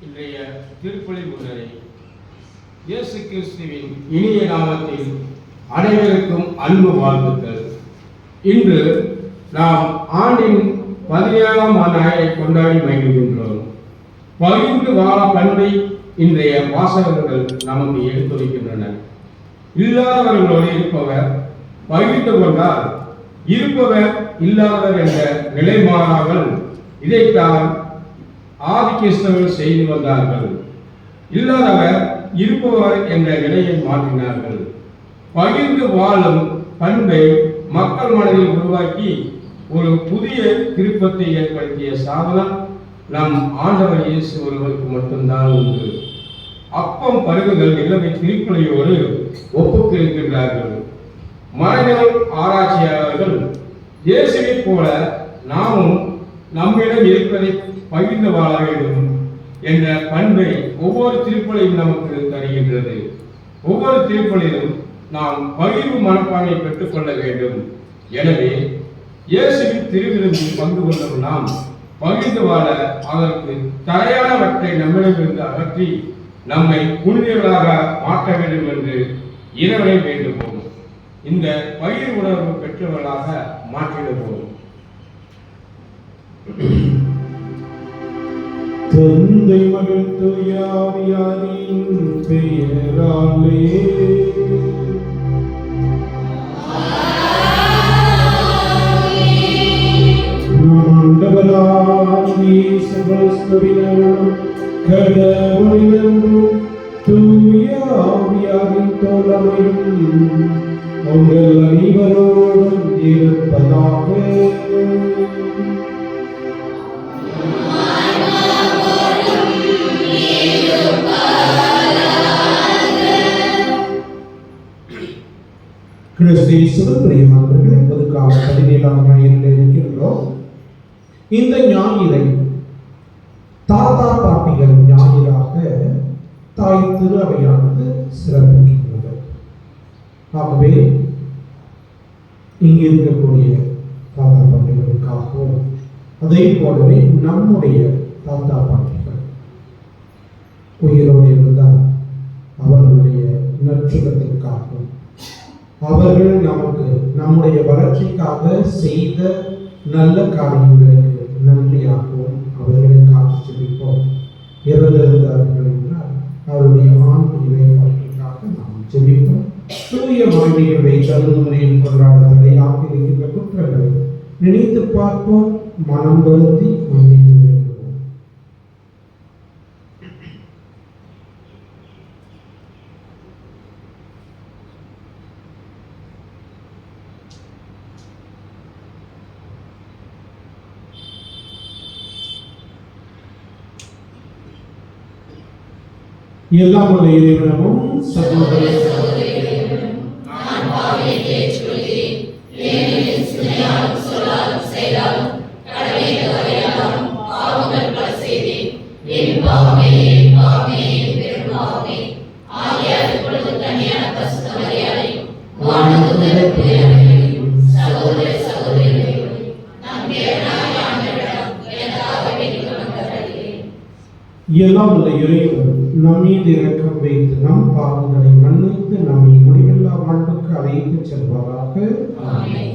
இன்றைய திருப்பலி முறை இயேசு கிறிஸ்துவின் இனிய நாமத்தில் அனைவருக்கும் அன்பு வாழ்த்துக்கள். இன்று நாம் ஆண்டின் 17ஆம் நாளை கொண்டாடி மகிழ்கின்றோம். பகிர்ந்து வாழ பண்பை இன்றைய வாசகங்கள் நமக்கு எடுத்துரைக்கின்றன. இல்லாதவர்களோடு இருப்பவர் பகிர்ந்து கொண்டால் இருப்பவர் இல்லாதவர் என்ற நிலை மாறாமல் இதைத்தான் ஆதி கிறிஸ்தவர்கள் செய்து வந்தார்கள். இல்லாதவர் இருப்பவர் என்ற நிலையை மாற்றினார்கள். பகிர்ந்து வாழும் பண்பை மக்கள் மனதில் உருவாக்கி ஒரு புதிய திருப்பத்தை ஏற்படுத்திய சாதனம் நம் ஆண்டவர் இயேசு ஒருவருக்கு மட்டும்தான் உண்டு. அப்பம் பருகுகள் நிலைமை திருப்பலியோடு ஒப்புக்கிருக்கின்றார்கள். மறைநூல் ஆராய்ச்சியாளர்கள் இயேசுவை போல நாமும் நம்மிடம் இருப்பதை பகிர்ந்து வாழ வேண்டும் என்ற பண்பை ஒவ்வொரு திருப்பலியும் நமக்கு தருகின்றது. ஒவ்வொரு திருப்பலிலும் நாம் பகிர்வு மனப்பான்மை பெற்றுக்கொள்ள வேண்டும். எனவே இயேசுவின் திருவிருந்தில் பங்கு கொள்ளும் நாம் பகிர்ந்து வாழ அதற்கு தடையானவற்றை நம்மிடமிருந்து அகற்றி நம்மை புனிதர்களாக மாற்ற வேண்டும் என்று இறைவனை வேண்டுவோம். இந்த பகிர் உணர்வு பெற்றவர்களாக மாற்றிடுவோம். தந்தை மகன் தூய ஆவியாரின் பெயராலே ஆண்டவராகிய இயேசு கிறிஸ்துவின் கடவுளின் தூய ஆவியாரின் தோழமையும் உங்கள் அனைவரோடும் இருப்பதாக. கிறிஸ்துவின் பிரியமானவர்களே, பொதுக்காக 17ஆம் ஞாயிறில் இருக்கின்றோம். இந்த ஞாயிறை தாத்தா பாட்டிகள் ஞாயிறாக தாய் திரு அவையானது சிறப்பிக்கின்றது. ஆகவே இங்கு இருக்கக்கூடிய தாத்தா பாட்டிகளுக்காகவும் அதே போலவே நம்முடைய தாத்தா பாட்டிகள் உயிரோடு இருந்தால் அவர்களுடைய நற்சுகத்திற்காகவும் அவர்கள் நமக்கு நம்முடைய வளர்ச்சிக்காக செய்த நல்ல காரியங்களுக்கு நன்றியாகவும் அவர்களுக்காக ஜெபிப்போம். இறந்திருந்தார்கள் என்றால் அவருடைய ஆன்ம இறைவாழ்க்கைக்காக நாம் ஜெபிப்போம். தூய வாழ்க்கையை தருமுறையில் கொண்டாடுவதை ஆக்கியிருக்கின்ற குற்றங்களை நினைத்து பார்ப்போம். மனம் வருந்தி மன்னிக்க வேண்டும். எல்லாம் உள்ள இறைவனமும் சகோதர சகோதரிகளும் நான் பாவியை ஏற்றுக்கொள்கிறேன். ஏனெனில் சிந்தையாலும் சொல்லாலும் செயலாலும் கடமை தவறியாலும் பாவங்கள் பல செய்தேன். என் பாவமே என் பாவமே என் பெரும் பாவமே. ஆகையால் இப்பொழுது கன்னியான பரிசுத்த மரியாதையும் வானதூதர் புனிதர்களையும் சகோதர சகோதரிகளையும் நம் தேவனாகிய ஆண்டவரிடம் எனக்காக வேண்டிக் கொள்ள வருகிறேன். எல்லாம் உள்ள இறைவன் நம் மீது இரக்கம் வைத்து நம் பாவங்களை மன்னித்து நம்மை முடிவில்லா வாழ்வுக்கு அழைத்து செல்வாராக. ஆமென்.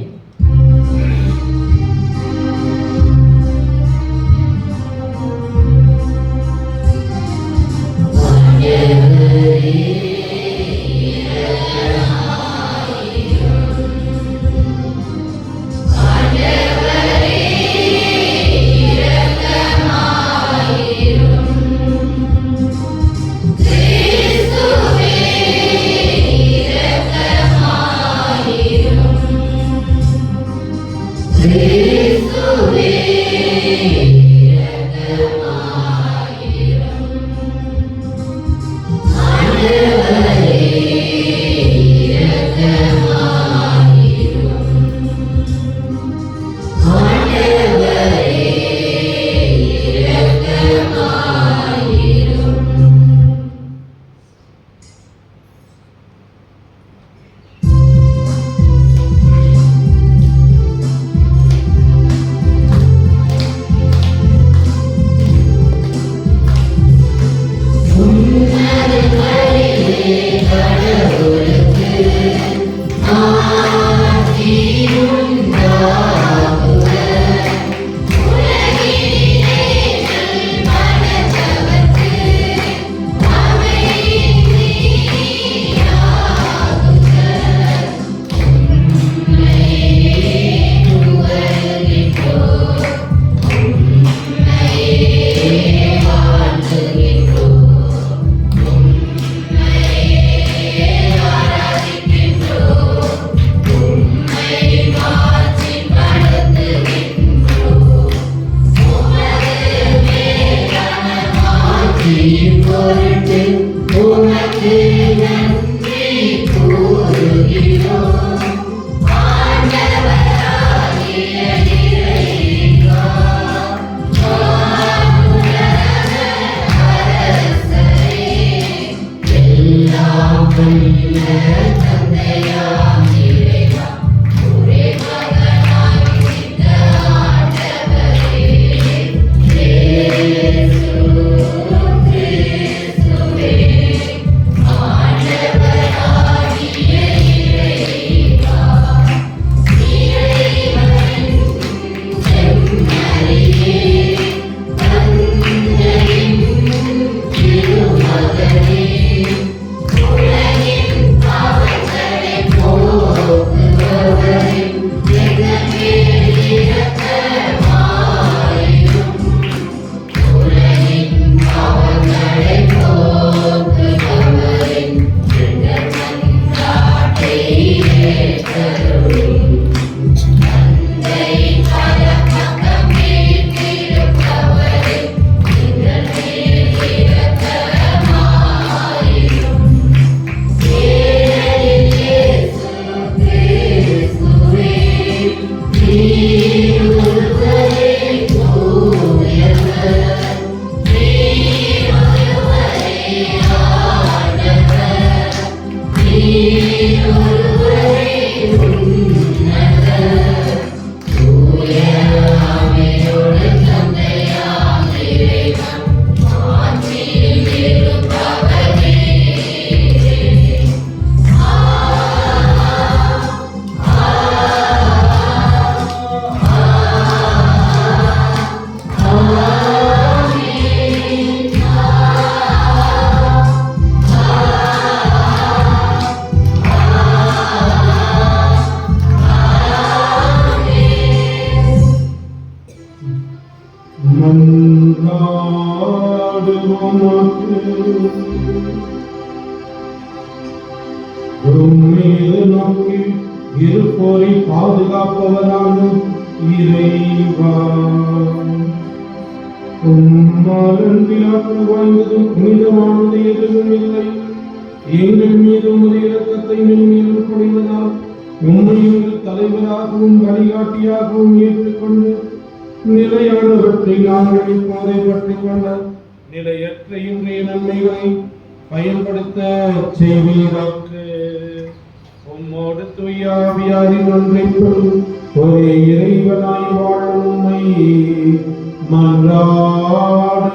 உம்மீது நோக்கி இருப்போரை பாதுகாப்பவரான இறைவா, உம்மால் அன்பிலாக்கு வாய்ந்ததும் புனிதமானது எதுவும் இல்லை. எங்கள் மீது உமது இரக்கத்தை மென்மேலும் பொழிவதால் உம்மை எங்கள் தலைவராகவும் வழிகாட்டியாகவும் ஏற்றுக்கொண்டு நிலையானவற்றை நாங்கள் இப்போதை பற்றிக் கொண்ட நிலையற்ற இன்றைய நன்மைகளை பயன்படுத்த செய்வீராக. உம்மோடு தூய ஆவியாரின் ஒன்றைக்குள் ஒரே இறைவனாய் வாழும் உம்மை மன்றாடுகின்றோம்.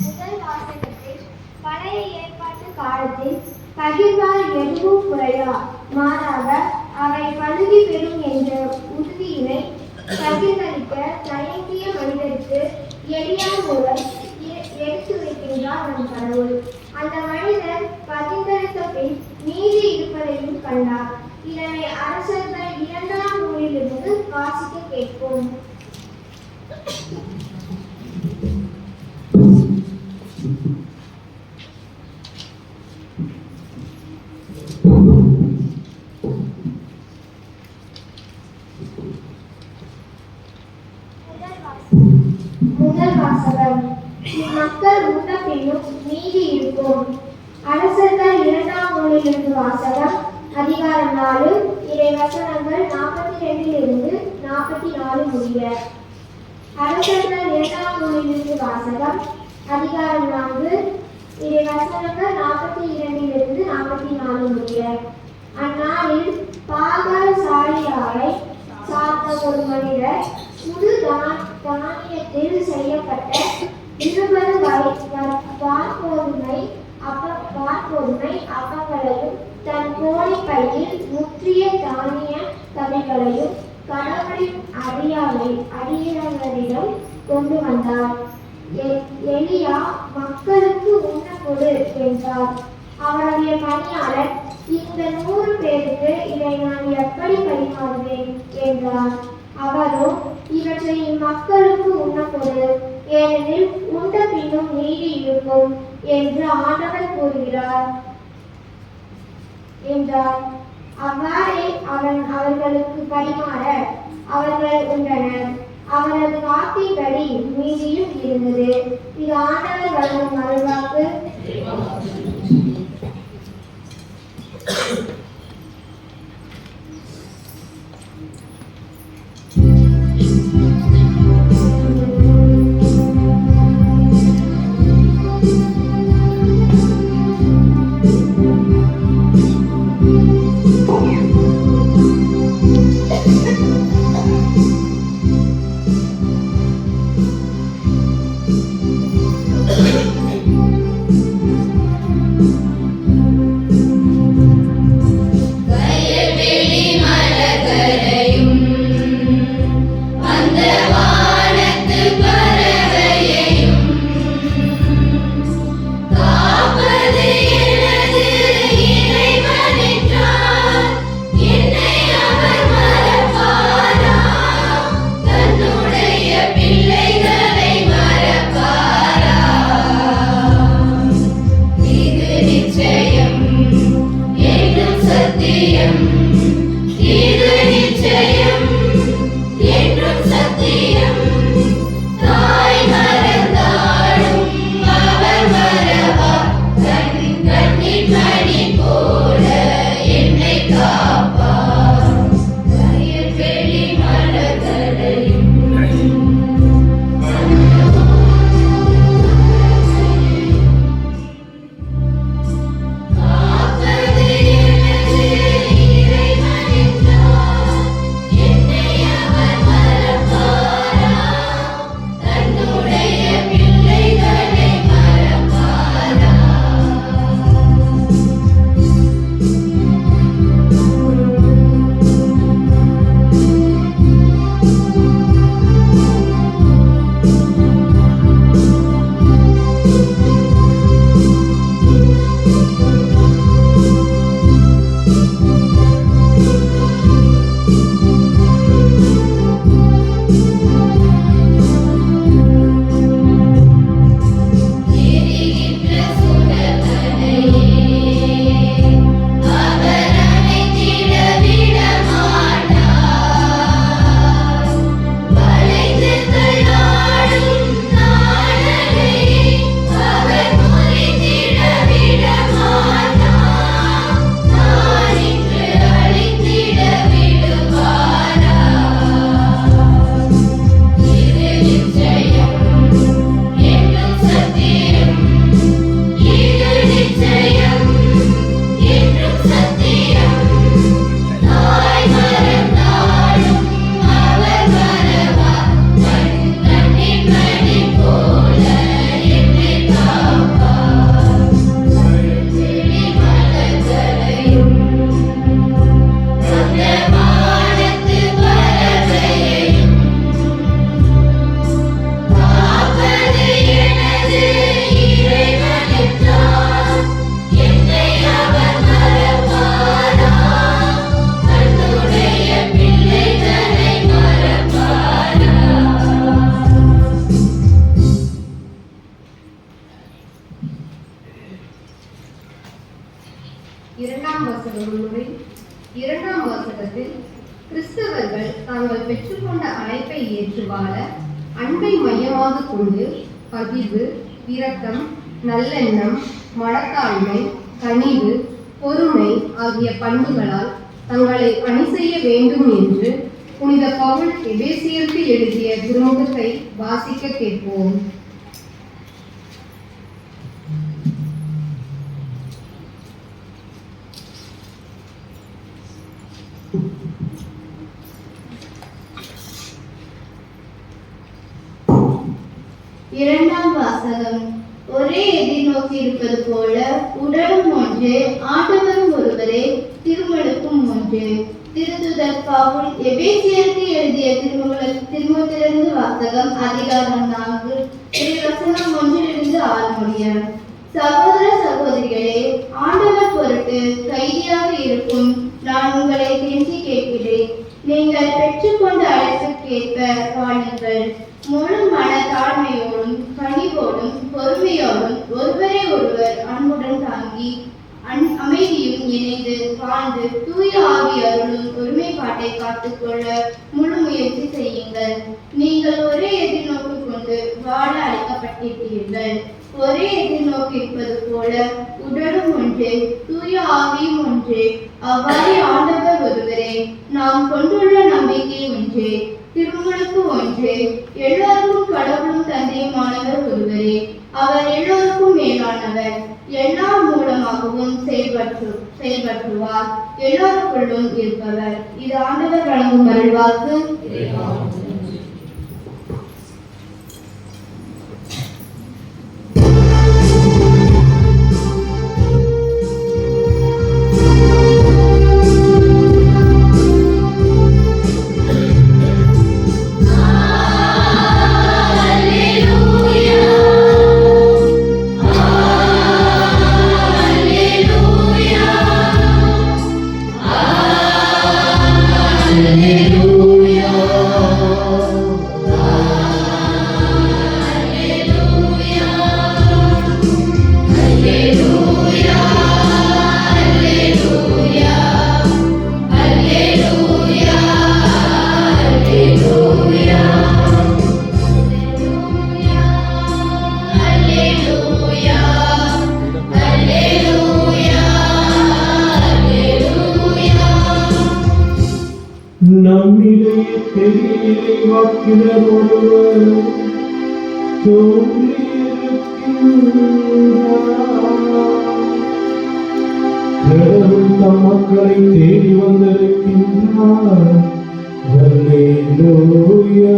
முதல் வாசகத்தில் பழைய ஏற்பாட்டு காலத்தில் பகிர்வால் எதுவும் குறையா, மாறாக அவை பழுகி பெறும் என்ற உறுதியினை பகிர்ந்தளிக்க தயங்கிய மனிதருக்கு எளியா மூலம் எடுத்து வைக்கின்றார் நம் கடவுள். அந்த மனிதர் பகிர்ந்தளித்த பின் மீதி இருப்பதையும் கண்டார். இதனை அரசர்கள் 2ஆம் நூலிலிருந்து வாசிக்க கேட்போம். முதல் வாசகம். மக்கள் உண்ட பின்னும் மீதி இருக்கும். அரசர்கள் 2ஆம் நூலிலிருந்து வாசகம். அதிகாரம் 4, இறை வசனங்கள் 42 44 முடிய. அரசர்கள் 2ஆம் நூலிலிருந்து வாசகம். அதிகாரம் 4, இறை வசனங்கள் 42 44 முடிய. அந்நாளில் பாகசாலியாரை சார்ந்த ஒரு மனிதர் புது தானியத்தில் செய்யப்பட்ட 20 வார்கோதுமை அப்பங்களையும் தன் கோணிப்பையில் முற்றிய தானிய கதைகளையும் கடவுளின் அடியவரிடம் கொண்டு வந்தார். எலியா, மக்களுக்கு உண்ண கொடு என்றார். அவருடைய பணியாளர், இந்த 100 பேருக்கு இதை நான் எப்படி பரிமாறுவேன் என்றார். அவரோ, இவற்றை மக்களுக்கு உண்ண கொடு, ஏனெனில் உண்ட பின்னும் மீதி இருக்கும் என்று ஆண்டவர் கூறுகிறார் என்றார். அவ்வாறே அவர்களுக்கு பரிமாற அவர்கள் உண்டனர். அவரது வாக்கின்படி மீதியும் இருந்தது. இது ஆண்டவர் வழங்கும் அருள்வாக்கு. இரண்டாம் வாசகத்தில் கிறிஸ்தவர்கள் தாங்கள் பெற்றுக்கொண்ட அழைப்பை ஏற்று வாழ அன்பை மையமாக கொண்டு பகிர்வு, இரக்கம், நல்லெண்ணம், மனத்தாழ்மை, கனிவு, பொறுமை ஆகிய பண்புகளால் தங்களை அணி செய்ய வேண்டும் என்று புனித பவுல் எபேசியருக்கு எழுதிய திருமுகத்தை வாசிக்க கேட்போம். இரண்டாம் வாசகம். ஒரே எதிர்நோக்கி இருப்பது போல உடலும் ஒன்று, ஆண்டவரும் ஒருவரே, திருமலுக்கும் ஒன்று. திருத்துதர் பவுல் எபேசியருக்கு எழுதிய திருமுகத்திலிருந்து வாசகம். அதிகாரம் 4 வசனம் 1-6 முடிய. சகோதர சகோதரிகளே, ஆண்டவர் பொருட்டு கைதியாக இருக்கும் நான் உங்களை கெஞ்சி கேட்கிறேன். நீங்கள் பெற்றுக்கொண்ட அழைப்புக்கேற்ப வாழுங்கள். முழு மன தாழ்மையோடும் கனிவோடும் பொறுமையோடும் ஒருவரை ஒருவர் அன்புடன் தாங்கி அமைதியும் இணைந்து வாழ்ந்து தூய ஆவி அருளும் ஒருமைப்பாட்டை காத்துக்கொள்ள முழு முயற்சி செய்யுங்கள். நீங்கள் ஒரே எதிர்நோக்கு கொண்டு வாழ அழைக்கப்பட்டிருக்கிறீர்கள். ஒரே எதிர்நோக்கு இருப்பது போல உடலும் ஒன்றே, தூய ஆவியும் ஒன்றே, அவ்வாறே ஆண்டவர் ஒருவரே, நாம் கொண்டுள்ள நம்பிக்கை ஒன்றே, திருமுழுக்கு ஒன்றே, எல்லோருக்கும் கடவுளும் தந்தையுமானவர் ஒருவரே, அவர் எல்லோருக்கும் மேலானவர், எல்லார் மூலமாகவும் செயல்பற்றுவார், எல்லோருக்குள்ளும் இருப்பவர். இது ஆண்டவர் வழங்கும் அருள்வாக்கு. நம்மிடையே பெரிய இறைவாக்கினர் ஒருவர் கடவுள் தம் மக்களை தேடி வந்திருக்கின்றார். அல்லேலூயா.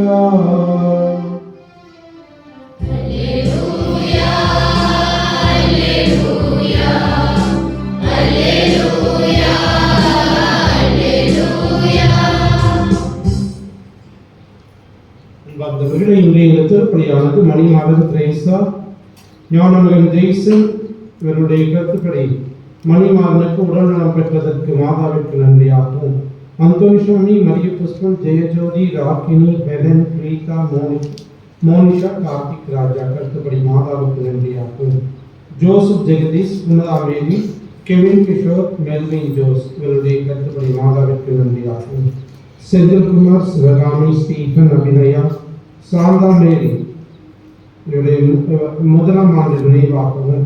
இன்றைய திருப்பலியானது மணிமாறன் திரேசா, ஞானமகன் ஜெய்சன் இவருடைய கருத்துப்படி மணிமாறனுக்கு உடல்நலம் பெற்றதற்கு மாதாவிற்கு நன்றியாகும். அந்தோனிசாமி, மரிய புஷ்பம், ஜெயஜோதி, ராகினி, ஹெலன், பிரீதா, மோனிஷா, கார்த்திக் ராஜா கருத்துப்படி மாதாவுக்கு நன்றியாகும். ஜோசப் ஜெகதீஷ், புனதாமேரி, கெவின் கிஷோர், மெல்வின் ஜோஸ் இவருடைய கருத்துப்படி மாதாவிற்கு நன்றியாகும். செந்தில்குமார், சிவகாமி, ஸ்டீஃபன், அபிநயா, சாந்தா மேரி இவருடைய முதலாம் ஆண்டு நினைவாகவும்.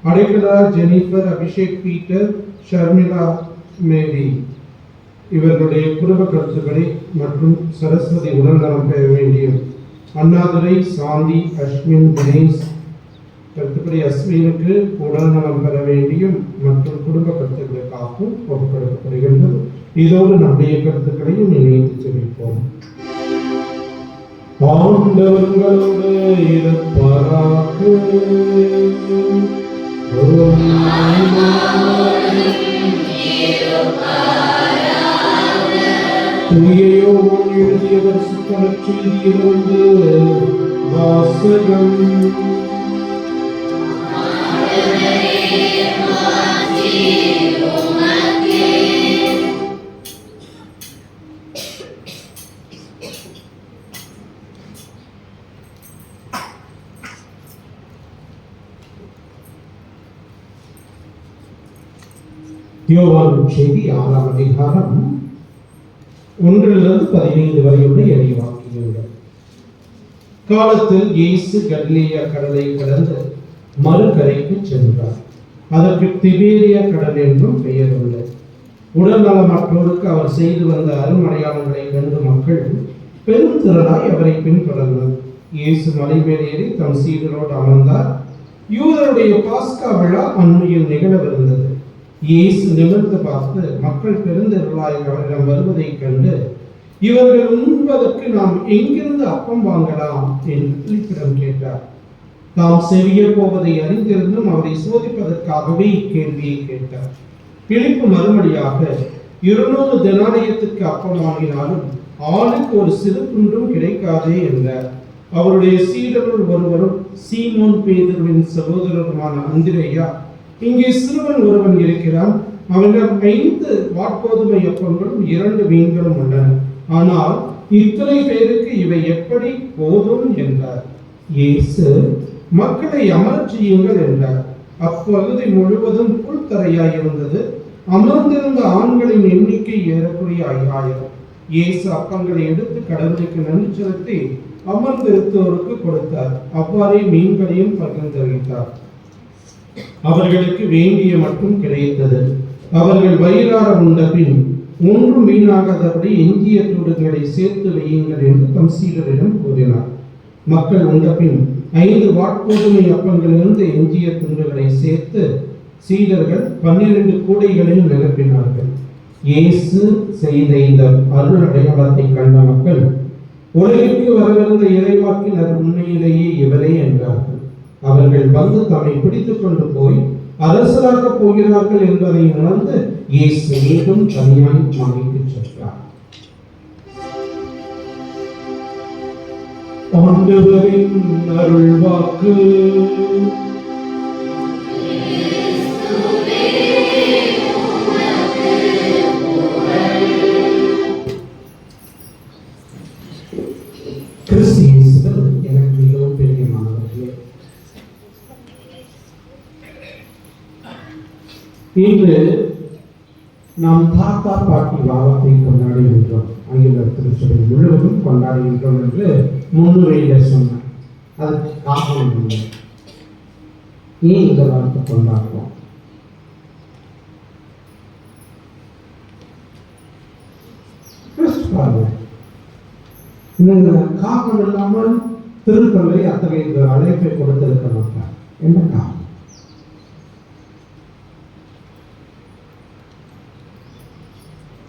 Adaikala Jennifer, Abhishek Peter, Sharmila Mary இவர்களுடைய குடும்ப கருத்துக்களை மற்றும் சரஸ்வதி உடல்நலம் பெற வேண்டியும். அண்ணாதுரை, சாந்தி, அஸ்வின், தினேஷ் கருத்துப்படி அஸ்வினுக்கு உடல்நலம் பெற வேண்டியும் மற்றும் குடும்ப கருத்துக்களுக்காகவும் ஒப்புக்கொடுக்கப்படுகின்றது. இதோடு நம்முடைய கருத்துக்களையும் இணைத்து செல்வோம். ஆண்டவர்களோடு இருப்பாராக. தூயோவான் எழுதிய பரிசுத்த நற்செய்தியிலிருந்து வாசகம். யோவான் செய்தி 6ஆம் அதிகாரம் 1 15 வரையுள்ள இறைவாக்கியங்கள். காலத்தில் இயேசு கலிலேயா கடலை கடந்து மறுகரைக்கு சென்றார். அதற்கு திபேரியா கடல் என்றும் பெயர் உள்ளது. உடல்நலமற்றோருக்கு அவர் செய்து வந்த அருமடையாளங்களை கண்டு மக்கள் பெரும் திரளாய் அவரை பின்தொடர்ந்தனர். இயேசு மலை மேல் ஏறி தம் சீடரோடு அமர்ந்தார். யூதருடைய பாஸ்கா விழா அண்மையில் நிகழவிருந்தது. இயேசு நிமிர்ந்து பார்த்து மக்கள் பெருந்திரளாய் அவரிடம் வருவதைக் கண்டு, இவர்கள் உண்பதற்கு நாம் எங்கிருந்து அப்பம் வாங்கலாம் என்று பிலிப்பிடம் கேட்டார். தாம் செவிய போவதை அறிந்திருந்தும் அவரை சோதிப்பதற்காகவே இக்கேள்வியை கேட்டார். பிலிப்பு மறுமொழியாக, 200 தெனாரியத்துக்கு அப்பம் வாங்கினாலும் ஆளுக்கு ஒரு சிறு துண்டும் கிடைக்காதே என்றார். அவருடைய சீடர்கள் ஒருவரும் சீமோன் பேதுருவின் சகோதரருமான அந்திரேயா, இங்கே சிறுவன் ஒருவன் இருக்கிறான், அவனிடம் 5 வாட்கோதுமை அப்பங்களும் 2 மீன்களும் உள்ளன, ஆனால் இத்தனை பேருக்கு இவை எப்படி போதும் என்றார். இயேசு மக்களை அமரச் செய்யுங்கள் என்றார். அப்பகுதி முழுவதும் புல்தரையாய் இருந்தது. அமர்ந்திருந்த ஆண்களின் எண்ணிக்கை ஏறக்குறைய 5000. இயேசு அப்பங்களை எடுத்து கடவுளுக்கு நன்றி செலுத்தி அமர்ந்திருந்தோருக்கு கொடுத்தார். அவ்வாறே மீன்களையும் பகிர்ந்தளித்தார். அவர்களுக்கு வேண்டிய மட்டும் கிடைத்தது. அவர்கள் வயிறார உண்ட பின் ஒன்றும் வீணாகாதபடி எஞ்சிய துண்டுகளை சேர்த்து வையுங்கள் என்று தம் சீடரிடம் கூறினார். மக்கள் உண்ட பின் 5 வாட்கோதுமை அப்பங்களிலிருந்து எஞ்சிய துண்டுகளை சேர்த்து சீடர்கள் 12 கூடைகளில் நிரப்பினார்கள். இயேசு செய்த இந்த அருள் அடையாளத்தை கண்ட மக்கள், உலகிற்கு வரவிருந்த இறைவாக்கினர் உண்மையிலேயே இவரே என்றார்கள். அவர்கள் வந்து தம்மை பிடித்துக் கொண்டு போய் அரசராக்கப் போகிறார்கள் என்பதை உணர்ந்து இயேசு மீண்டும் தனியாய் மலைக்கு சென்றார். ஆண்டவரின் அருள்வாக்கு. கிறிஸ்து இயேசுவில் எனக்கு மிகவும் பிரியமானவர்களே, இன்று நாம் தாத்தா பாட்டி வாரத்தை கொண்டாடுகின்றோம். ஆங்கில திருச்சபை முழுவதும் கொண்டாடுகின்றோம் என்று முன்னுரையில சொன்னேன். அதுக்கு காரணம் இல்லை. ஏன் இந்த வாரத்தை கொண்டாடுறோம்? இந்த காரணம் இல்லாமல் திருத்தந்தை அத்தகைய அழைப்பை கொடுத்திருக்க மாட்டார். என்ன காரணம்?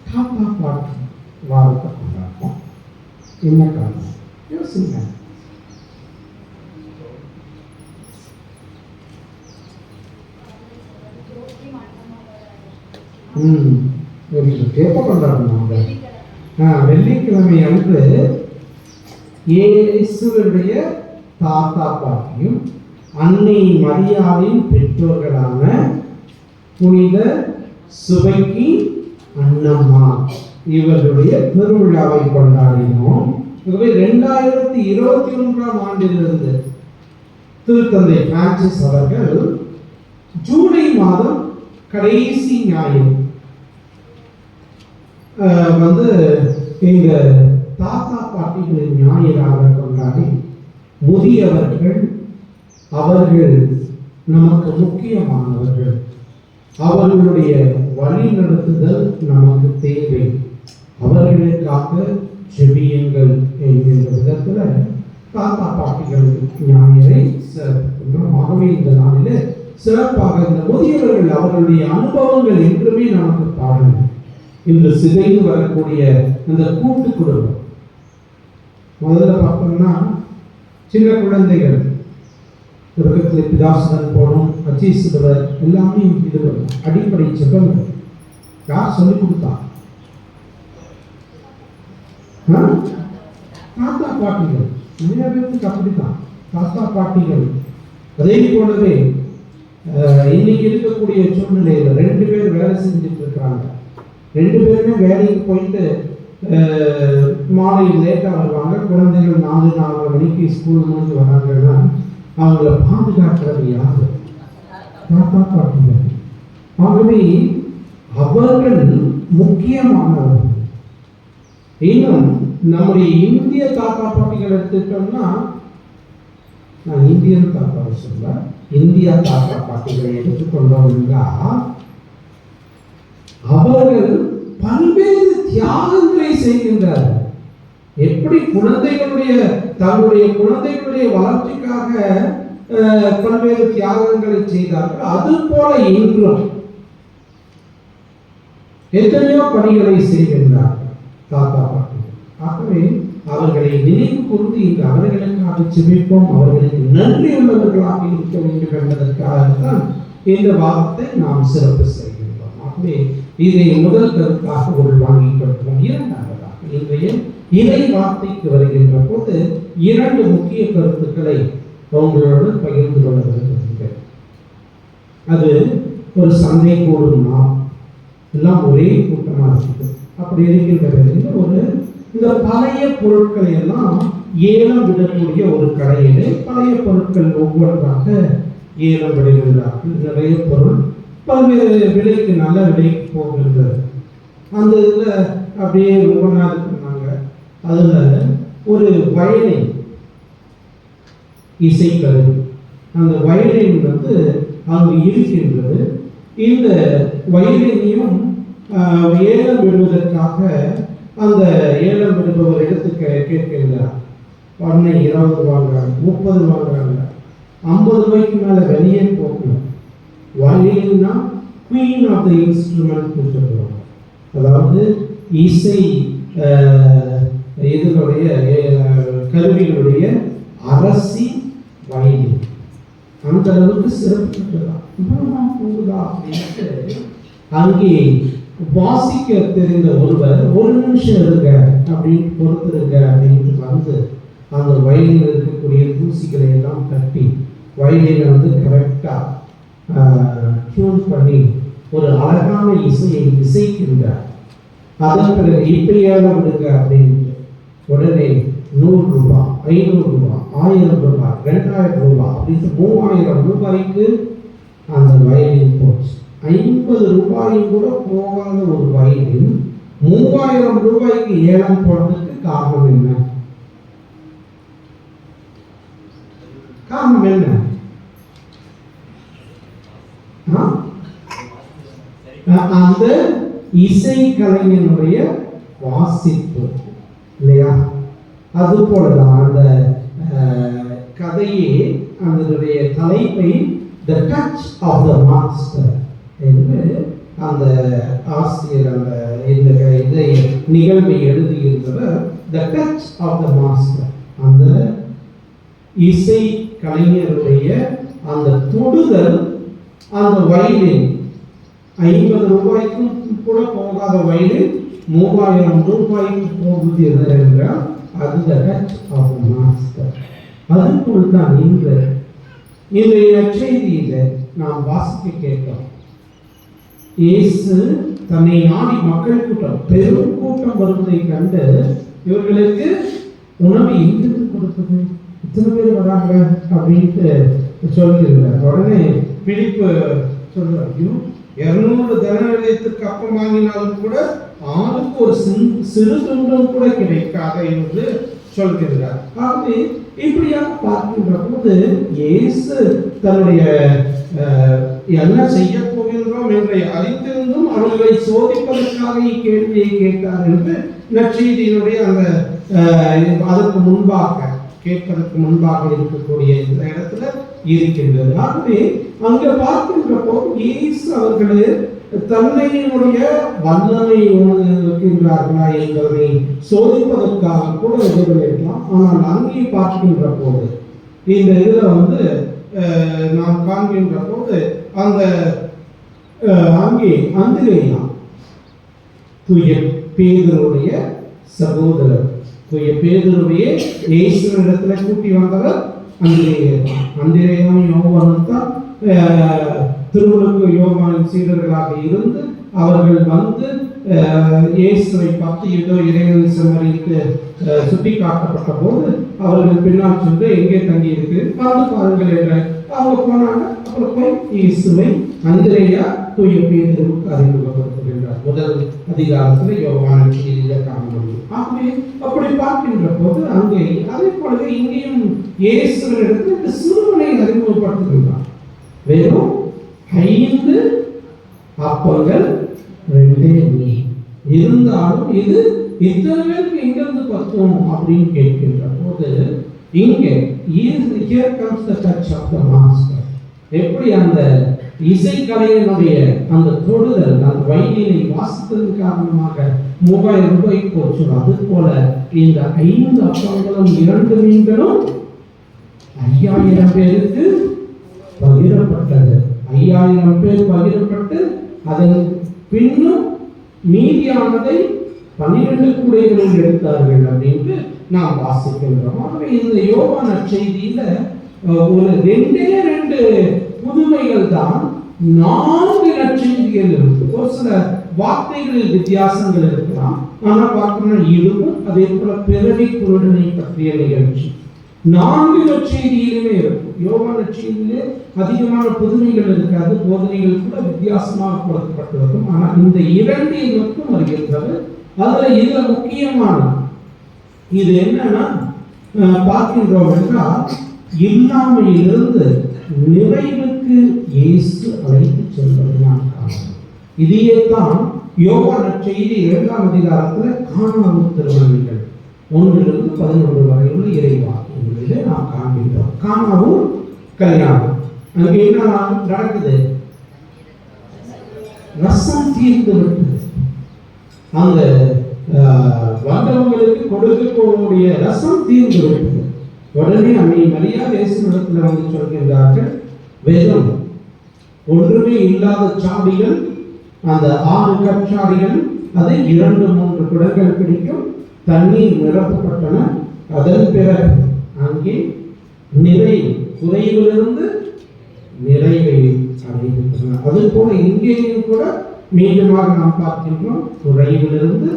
தாத்தா பாட்டி வாரத்தை கொண்டாடுறோம். என்ன காரணம்? யோசிங்க. எப்ப கொண்டாடணும்? வெள்ளிக்கிழமை அன்று இயேசுவுடைய தாத்தா பாட்டியும் அன்னை மரியாவின் பெற்றோர்களான புனித சுபைக்கு அண்ணம்மா இவர்களுடைய திருவிழாவை கொண்டாடினோம். 2021ஆம் ஆண்டிலிருந்து திருத்தந்தை பிரான்சிஸ் அவர்கள் ஜூலை மாதம் கடைசி ஞாயிறு இந்த தாத்தா பாட்டிகளின் ஞாயிறாக கொண்டாடி, முதியவர்கள் அவர்கள் நமக்கு முக்கியமானவர்கள், அவர்களுடைய வழி நடத்துதல் நமக்கு தேவை, அவர்களுக்காக செபியுங்கள் என்கின்ற விதத்துல தாத்தா பாட்டிகள் ஞாயிறை ஆகவே இந்த நாளில் சிறப்பாக இந்த முதியவர்கள் அவர்களுடைய அனுபவங்கள் என்றுமே நமக்கு பாடணும். இன்று சிதைந்து வரக்கூடிய அந்த கூட்டு குடும்பம், முதல்ல பார்த்தோம்னா சின்ன குழந்தைகள் உலகத்தில் பிதாசுடன் போனோம், அச்சீசுவர் எல்லாமே இது பண்ணும். அடிப்படை செபங்கள் யார் சொல்லிக் கொடுத்தா? தாத்தா பாட்டிகள். நிறைய பேருக்கு அப்படித்தான் தாத்தா பாட்டிகள். அதே போலவே இன்னைக்கு இருக்கக்கூடிய சூழ்நிலையில் 2 பேர் வேலை செஞ்சுட்டு இருக்காங்க. 2 பேருமே வேலைக்கு போயிட்டு மாலை லேட்டாக வருவாங்க. குழந்தைகள் 4-4:30 மணிக்கு ஸ்கூல் முடிஞ்சு வராங்கன்னா அவங்கள பாதுகாக்கிறது யாரு? தாத்தா பாட்டிகள். ஆகவே அவர்கள் முக்கியமானவர்கள். இன்னும் நம்முடைய இந்திய தாத்தா பாட்டிகள் எடுத்துட்டோம்னா, நான் இந்தியன் தாத்தாவை சொல்ல, இந்தியா தாத்தா பாட்டிகளை எடுத்துக்கொண்டோம் என்றால் அவர்கள் பல்வேறு தியாகங்களை செய்கின்றார்கள். எப்படி தங்களுடைய குழந்தைகளுடைய வளர்ச்சிக்காக பல்வேறு தியாகங்களை செய்தார்கள், அது போல இன்றும் எத்தனையோ பணிகளை செய்கின்றார்கள் தாத்தா பாட்டிகள். ஆகவே அவர்களை நினைவு கூர்ந்து இன்று அவர்களுக்காக ஜெபிப்போம், அவர்களுக்கு நன்றி உள்ளவர்களாக இருக்க வேண்டும் என்பதற்காகத்தான் இந்த வாரத்தை நாம் சிறப்பு செய்கின்றோம். ஆகவே இதை முதல் கருத்தாக ஒரு வாங்கிக் கொள்கிறோம். இரண்டாவதாக இன்றைய இறை வார்த்தைக்கு வருகின்ற போது 2 முக்கிய கருத்துக்களை உங்களோடு பகிர்ந்து கொள்ள விரும்புகிறேன். அது ஒரு சந்தை கூடும் நாள், எல்லாம் ஒரே கூட்டமாக இருக்குது. அப்படி இருக்கின்ற இந்த பழைய பொருட்களை எல்லாம் ஏலம் விடக்கூடிய ஒரு கடையிலே பழைய பொருட்கள் ஒவ்வொன்றாக ஏலம் விடுகின்றார்கள். நிறைய பொருள் பல்வேறு விலைக்கு நல்ல விலைக்கு போகின்றது. அந்த இதில் அப்படியே ஒவ்வொன்றா பண்ணாங்க. அதில் ஒரு வயலின் இசைக்கருவி, அந்த வயலின் அங்கு இருக்கின்றது. இந்த வயலினையும் ஏலம் விடுவதற்காக அந்த ஏலம் விடுபவர் எடுத்து கேட்கின்றார். பண்ணை 20 வாங்குறாங்க, 30 வாங்குறாங்க, 50 ரூபாய்க்கு மேலே வெளியே போகணும். வயலின்னா குவீன் ஆஃப் த இன்ஸ்ட்ருமெண்ட் சொல்லுவாங்க. அதாவது இசை இதனுடைய கருவிகளுடைய அரசி வயலின். அந்த அளவுக்கு சிறப்பு போகுதா அப்படின்ட்டு அங்கே வாசிக்க தெரிந்த ஒருவர் 1 நிமிஷம் இருங்க அப்படின்னு பொறுத்திருங்க அப்படின்ட்டு வந்து அந்த வயலில் இருக்கக்கூடிய தூசிகளை எல்லாம் தட்டி வயலினை கரெக்டாக டியூன் பண்ணி ஒரு அழகான இசையை இசைக்கின்றார். அதன் பிறகு இப்ப ஏலம் விடுங்க அப்படின்ட்டு உடனே 100 ரூபாய், 500 ரூபாய், 1000 ரூபாய், 2000 ரூபாய் அப்படின்னு 3000 ரூபாய்க்கு அந்த வயலின் போச்சு. 50 ரூபாயும் கூட போகாத ஒரு வயலின் 3000 ரூபாய்க்கு ஏலம் போடுறதுக்கு காரணம் என்ன? காரணம் என்ன? அந்த இசை கலைஞனுடைய வாசிப்பு இல்லையா? அது போலதான் அந்த கதையே அதனுடைய தலைப்பை The Touch of the Master என்று அந்த ஆசிரியர் அந்த இந்த நிகழ்வை எழுதியிருந்தவர். The Touch of the Master, அந்த இசை கலைஞருடைய அந்த தொடுதல். அந்த வயலின் 50 ரூபாய்க்கும் கூட போகாத வயலின் 3000 ரூபாய்க்கு போகுது என்றால் அது The Touch of the Master. அதுபோல் தான் இன்றைய நற்செய்தியில நாம் வாசிக்க கேட்டோம். இயேசு தன்னை நாடி மக்கள் கூட்டம், பெரும் கூட்டம் வருவதை கண்டு இவர்களுக்கு உணவு எங்கிருந்து கொடுத்தது, இத்தனை பேர் வராங்க அப்படின்ட்டு சொல்லியிருந்தார். உடனே பிலிப்பு சொல்றார், 200 தனநிலையத்துக்கு அப்பம் வாங்கினாலும் கூட ஆளுக்கு ஒரு சிறு துண்டும் கூட கிடைக்காத என்று சொல்கிறார். ஆகவே இப்படியாக பார்க்கின்ற போது இயேசு தன்னுடைய என்ன செய்ய போகின்றோம் என்று அறிந்திருந்தும் அவர்களை சோதிப்பதற்காக இக்கேள்வியை கேட்டார் என்று நற்செய்தியினுடைய அந்த அதற்கு முன்பாக கேட்பதற்கு முன்பாக இருக்கக்கூடிய இந்த இடத்துல இருக்கின்றது. ஆகவே அங்க பார்க்கின்ற போது இயேசு அவர்களே தன்னையினுடைய வல்லமை இருக்கின்றார்களா என்பதை சோதிப்பதற்காக கூட எதிர்க்கலாம். ஆனால் அங்கே பார்க்கின்ற போது இந்த இதுல நாம் காண்கின்ற போது அந்த அங்கே அந்திரேயா தூய பேதுருடைய சகோதரர், தூய பேதுருவையே இயேசுவினிடத்துல கூட்டி வந்தவர் அந்திரேயாவும் யோவானும் தான் திருமுழுக்கு யோவானின் சீடர்களாக இருந்து அவர்கள் இயேசுவை பார்த்து ஏதோ இறைவன் செம்மறிக்கு சுட்டி காட்டப்பட்ட போது அவர்கள் பின்னால் சென்று எங்கே தங்கி இருக்கு வந்து பாருங்கள் என்ற அவங்க போனாங்க. அப்புறம் போய் இயேசுவை அந்திரேயா தூய பேதுருவுக்கு அறிமுகப்படுத்துகின்றார். முதல் அதிகாரத்துல யோவான செய்தியில காண முடியும். ஆகவே அப்படி பார்க்கின்ற போது அங்கே அதே போலவே இங்கேயும் இயேசுவினிடத்தில் இந்த சிறுவனை அறிமுகப்படுத்துகின்றார். வெறும் 5 அப்பங்கள் 2 மீன் இருந்தாலும் இது இத்தனை பேருக்கு எங்கிருந்து பத்தும் அப்படின்னு கேட்கின்ற போது இங்கே here comes the touch of the master. எப்படி அந்த இசைக்கலையினுடைய அந்த தொடுதல், அந்த வயலினை வாசித்ததன் காரணமாக 3000 ரூபாய் போச்சு. அது போல இந்த 5 அப்பங்களும் 2 மீன்களும் 5000 பேருக்கு பகிரப்பட்டது. 5000 பேர் பகிரப்பட்டு அதன் பின்னும் மீதியானதை 12 கூடைகளில் எடுத்தார்கள் அப்படின்ட்டு நாம் வாசிக்கின்றோம். ஆகவே இந்த யோவான் நற்செய்தியில ஒரு 2 புதுமைகள் தான் 4 நற்செய்திகள் இருக்கு. ஒரு சில வார்த்தைகளில் வித்தியாசங்கள் இருக்கலாம். ஆனா பார்க்கணும்னா இதுவும் அதே போல பிறவி குருடனை பற்றிய நிகழ்ச்சி 4 நற்செய்தியிலுமே இருக்கும். யோவான் நற்செய்தியிலே அதிகமான புதுமைகள் இருக்காது, போதனைகள் கூட வித்தியாசமாக கொடுக்கப்பட்டிருக்கும். ஆனா இந்த 2 மட்டும் வருகின்றது. அதுல இதுல முக்கியமான இது என்னன்னா பார்க்கின்றோம் என்றால் இல்லாமையிலிருந்து நிறைவுக்கு இயேசு அழைத்து செல்வதை நாம் காணலாம். இதையே தான் யோவான் நற்செய்தி 2ஆம் அதிகாரத்துல கானாவு திருமணங்கள் 1 to 11 வரை உள்ள இறைவாக்கியங்களிலே நாம் காண்கின்றோம். கானாவும் கல்யாணம். அங்கே என்ன நடக்குது? ரசம் தீர்ந்து விட்டது. அந்த வந்தவங்களுக்கு கொடுக்கக்கூடிய ரசம் தீர்ந்து விட்டது. உடனே அன்னை மரியா இயேசுவிடத்தில் வந்து சொல்கின்றார்கள், வேதம் ஒன்றுமே இல்லாத சாடிகள், அந்த 6 கற்சாடிகள், அதை 2-3 குடங்கள் பிடிக்கும் தண்ணீர் நிரப்பப்பட்டன. அதன் பிறகு அங்கே குறைவிலிருந்து நிறைவை அடைகின்றன. அது போல இங்கேயும் கூட மீண்டுமாக நாம் பார்க்கின்றோம், குறைவிலிருந்து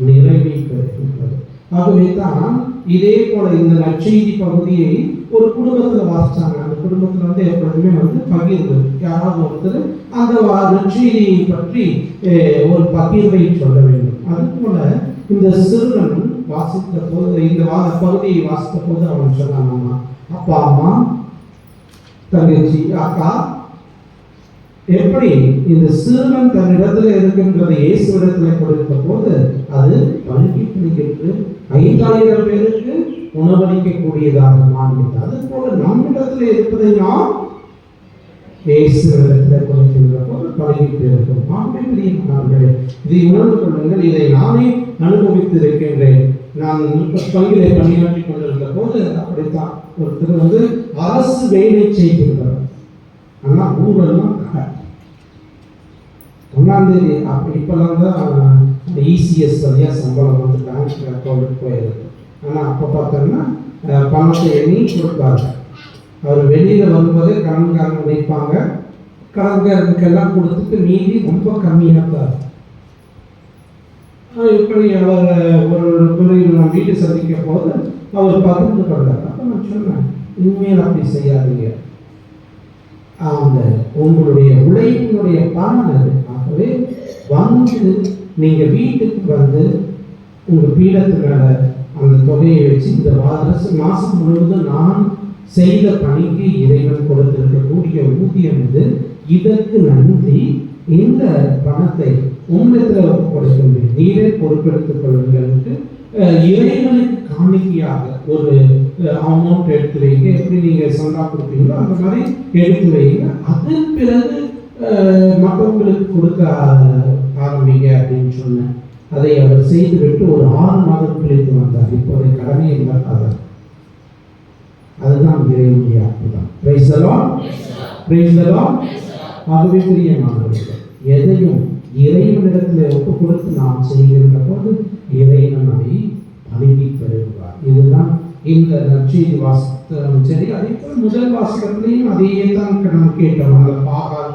நிறைவை பெறுகின்றது. ஆகவே தான் இதே போல இந்த நற்செய்தி பகுதியை ஒரு குடும்பத்தில் வாசிச்சாங்க. அந்த குடும்பத்தில் வந்து எப்பொழுதுமே வந்து பகிர்வு, யாராவது ஒருத்தர் அந்த நற்செய்தியை பற்றி ஒரு பகிர்வை சொல்ல வேண்டும். அது போல இந்த சிறுவன் வாசித்த போது, இந்த பகுதியை வாசித்த போது அவன் சொன்னான், அப்பா அம்மா தங்கச்சி அக்கா, எப்படி இந்த சிறுவன் தன்னிடத்துல இருக்கின்றதை இயேசுவிடத்துல கொடுத்த போது அது பல்கி பிடிக்கிட்டு 5000 பேருக்கு உணவளிக்கக்கூடியதாக மாறியது. அது போல நம்மிடத்துல இருப்பதை நாம் இயேசுவிடத்துல கொடுக்கின்ற போது பல்கிட்டு இருக்கும். ஆண்களே, இதை உணர்ந்து கொள்ளுங்கள். இதை நானே அனுபவித்து இருக்கின்றேன். நான் பங்கிலே பணியாற்றி கொண்டிருந்த போது அப்படித்தான் ஒருத்தர் வந்து அரசு வேலை செய்கின்றார். ஆனா ஊரெல்லாம் 1ஆம் தேதி இப்பெல்லாம் தான் இசிஎஸ் வழியா சம்பளம் வந்து பேங்க் அக்கௌண்ட்டுக்கு போயிருக்கு. ஆனால் அப்போ பார்த்தோம்னா பணத்தை எண்ணி கொடுப்பாங்க. அவர் வெளியில் வரும்போதே கடன்காரங்க நினைப்பாங்க, கடன்காரனுக்கெல்லாம் கொடுத்துட்டு மீதி ரொம்ப கம்மியாக தான். இப்படி அவர் ஒரு துறையில் நான் வீட்டு சந்திக்க போது அவர் பகிர்ந்து கொண்டார். அப்போ நான் சொன்னேன், இனிமேல் அப்படி செய்யாதீங்க, அந்த உங்களுடைய உழைப்பினுடைய பலன் அது. ஆகவே வந்து நீங்கள் வீட்டுக்கு வந்து உங்கள் பீடத்து மேலே அந்த தொகையை வச்சு இந்த மாதம் முழுவதும் நான் செய்த பணிக்கு இறைவன் கொடுத்திருக்கக்கூடிய ஊதியம் இது, இதற்கு நன்றி, இந்த பணத்தை உங்களிடத்தில் ஒப்புக்கொடுக்கின்றேன், நீரே பொறுப்பெடுத்துக் கொள்ளுங்களுக்கு இறைவனுக்கு காணிக்கையாக ஒரு அமௌண்ட் எடுத்து வைங்க. எப்படி நீங்கள் சந்தா கொடுப்பீங்களோ அந்த மாதிரி எடுத்து வைங்க. அதன் பிறகு மற்றவங்களுக்கு கொடுக்க ஆரம்பிங்க அப்படின்னு சொன்னேன். அதை அவர் செய்துவிட்டு ஒரு 6 மாதம் கழித்து வந்தார். இப்போதை கடமை இல்லாத அதுதான் இறைவனுடைய அற்புதம். Praise the Lord, praise the Lord. ஆகவே பிரியமானவர்களே, எதையும் இறைவனிடத்தில் ஒப்பு கொடுத்து நாம் செய்கின்ற போது இறைவன் அதை பணிவி பெறுவார். இதுதான் இந்த நற்செய்தி வாசகம். சரி, அதே போல முதல் வாசகத்திலையும் அதையே தான் நாம் கேட்டோம். அந்த பாகால்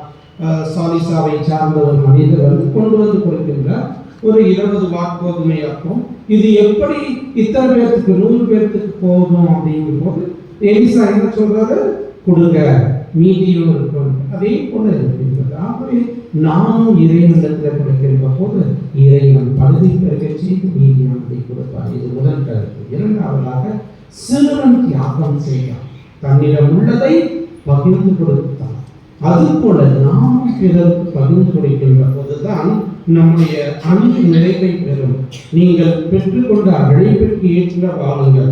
சாலிசாவை சார்ந்த ஒரு மனிதர் வந்து கொண்டு வந்து கொடுக்கின்றார் ஒரு 20 வாக்குவதுமை அப்பம். இது எப்படி இத்தனை பேர்த்துக்கு 100 பேர்த்துக்கு போதும் அப்படிங்கும் போது எலிசா என்ன சொல்றாரு, கொடுங்க மீதியும் இருக்கும். அதே போல இருக்கின்றது. ஆகவே நாமும் இறைவனிடத்தில் கொடுக்கின்ற போது இறைவன் பகுதி பெருக செய்து மீதியானதை கொடுப்பார். இது முதல் கருத்து. இரண்டாவதாக சிறுவன் தியாகம் செய்தார், தன்னிடம் உள்ளதை பகிர்ந்து கொடுத்தார். அதுபோல நாமும் பிறருக்கு பகிர்ந்து கொடுக்கின்ற போதுதான் நம்முடைய அன்பு நிறைவை பெறும். நீங்கள் பெற்றுக்கொண்ட அழைப்பிற்கு ஏற்ற வாழுங்கள்,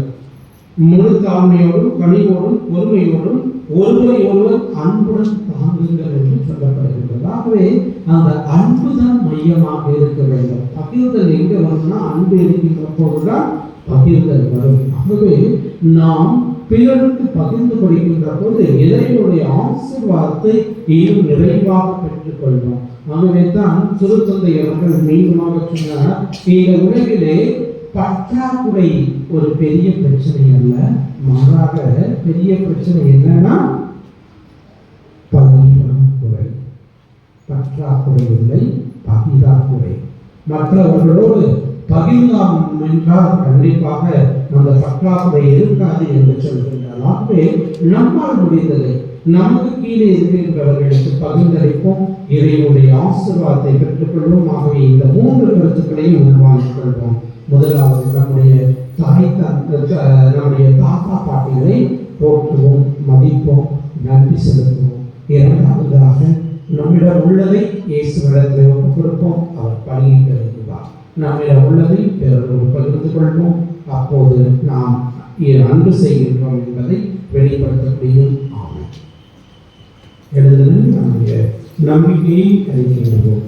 முழு தாழ்மையோடும் கனிவோடும் பொறுமையோடும் ஒருவரை ஒருவர் அன்புடன் தாங்குங்கள் என்று சொல்லப்படுகின்றது. ஆகவே அந்த அன்புதான் மையமாக இருக்க வேண்டும். பகிர்தல் எங்க வரும்னா அன்பு இருக்கின்ற போதுதான் பகிர்தல் வரும். ஆகவே நாம் பிறருக்கு பகிர்ந்து கொடுக்கின்ற போது இறைவனுடைய ஆசீர்வாதத்தை இன்னும் நிறைவாக பெற்றுக் கொள்வோம். ஆகவே தான் திருத்தந்தை அவர்கள் மீண்டுமாக சொன்னார், இந்த உலகிலே பற்றாக்குறை ஒரு பெரிய பிரச்சனை அல்ல, மாறாக பெரிய பிரச்சனை என்னன்னா பகிராக்குறை. பற்றாக்குறை இல்லை, பகிராக்குறை. மற்றவர்களோடு பகிர்ந்தோம் என்றால் கண்டிப்பாக அந்த பற்றாக்குறை இருக்காது என்று சொல்கின்றார். ஆகவே நம்மால் முடிந்ததை நமக்கு கீழே இருக்கின்றவர்களுக்கு பகிர்ந்தளிப்போம், இறைவனுடைய ஆசீர்வாதத்தை பெற்றுக்கொள்வோம். ஆகவே இந்த 3 கருத்துக்களையும் உருவாக்கிக் கொள்வோம். முதலாவது நம்முடைய நம்முடைய தாத்தா பாட்டிகளை போற்றுவோம், மதிப்போம், நன்றி செலுத்துவோம். இரண்டாவதாக நம்மிடம் உள்ளதை இயேசுவிடத்தில் ஒப்புக் கொடுப்போம், அவர் பணியை பெறுகிறார். நம்மிடம் உள்ளதை பிறரோடு பகிர்ந்து கொள்வோம், அப்போது நாம் அன்பு செய்கின்றோம் என்பதை வெளிப்படுத்த முடியும். ஆமென். எழுதுன்னு நம்முடைய நம்பிக்கையை அறிக்கின்றோம்.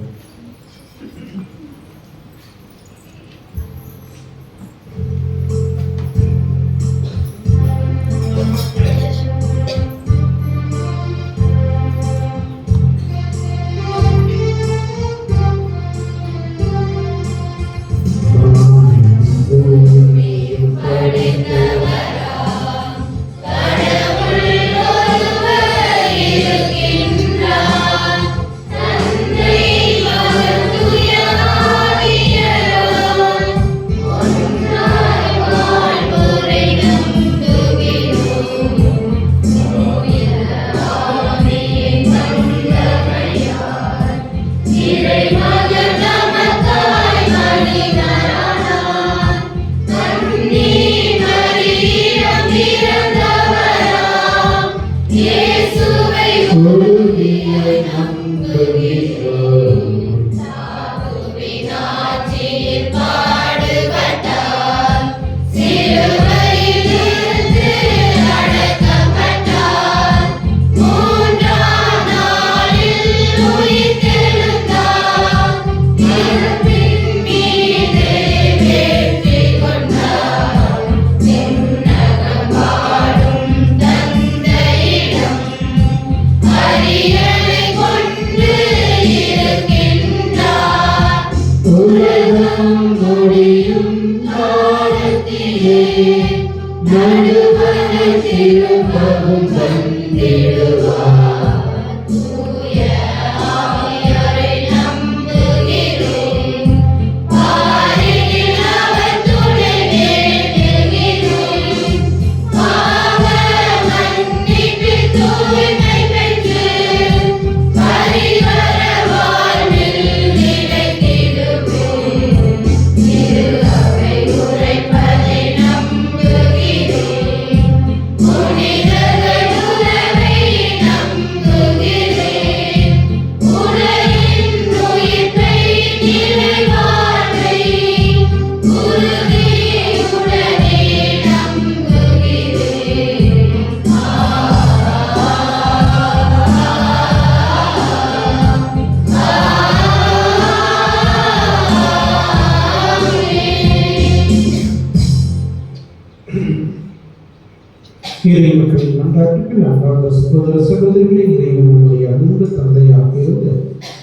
இறைமக்களின் மன்றாட்டுக்கு அன்பார்ந்த சகோதர சகோதரிகளை இறைவன் நம்முடைய அன்பு தந்தையாக இருந்து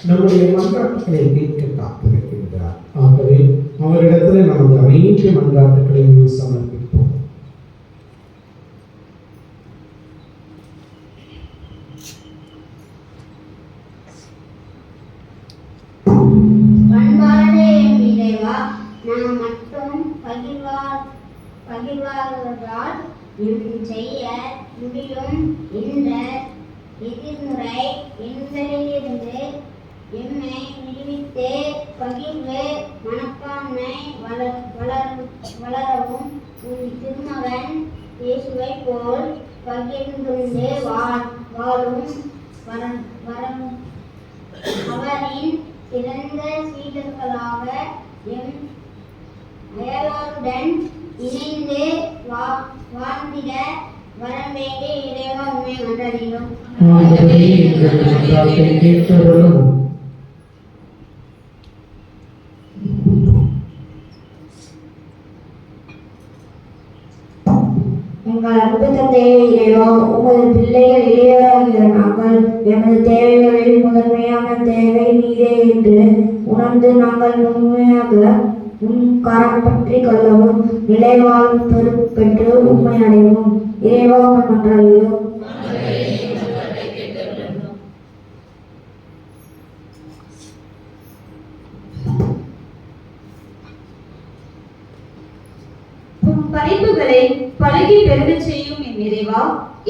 நம்முடைய மன்றாட்டுகளை கேட்க காத்திருக்கின்றார். ஆகவே அவரிடத்தில் நமது அனைத்து மன்றாட்டுகளையும் சமர்ப்பிப்போம். நாம் மட்டும் பகிர்வாளர்களால் செய்ய முடியும் என்ற எதிர்முறை எண்களிலிருந்து எம்மை விடுவித்து பகிர்வு மனப்பான்மை வளரவும் உன் திருமகன் இயேசுவை போல் பகிர்ந்துண்டு வாழும் வரவும் அவரின் சிறந்த சீடர்களாக எம் அயலாருடன் இணைந்து வாழ்ந்திட வரம் வேண்டி இறைவா உண்மை மன்றாடுகிறோம். எங்கள் அன்பு தந்தையே இறைவா, உமது பிள்ளைகள் இளையராகிய நாங்கள் எமது தேவைகளில் முதன்மையான தேவை நீரே என்று உணர்ந்து நாங்கள் உண்மையாக உன் கரம் பற்றி கொள்ளவும் நிலைவாழும் பெற்று உண்மை அடையவும் இறைவா மன்றாடுகிறோம். படைப்புகளை பழகி பெருகச் செய்யும் என் இறைவா,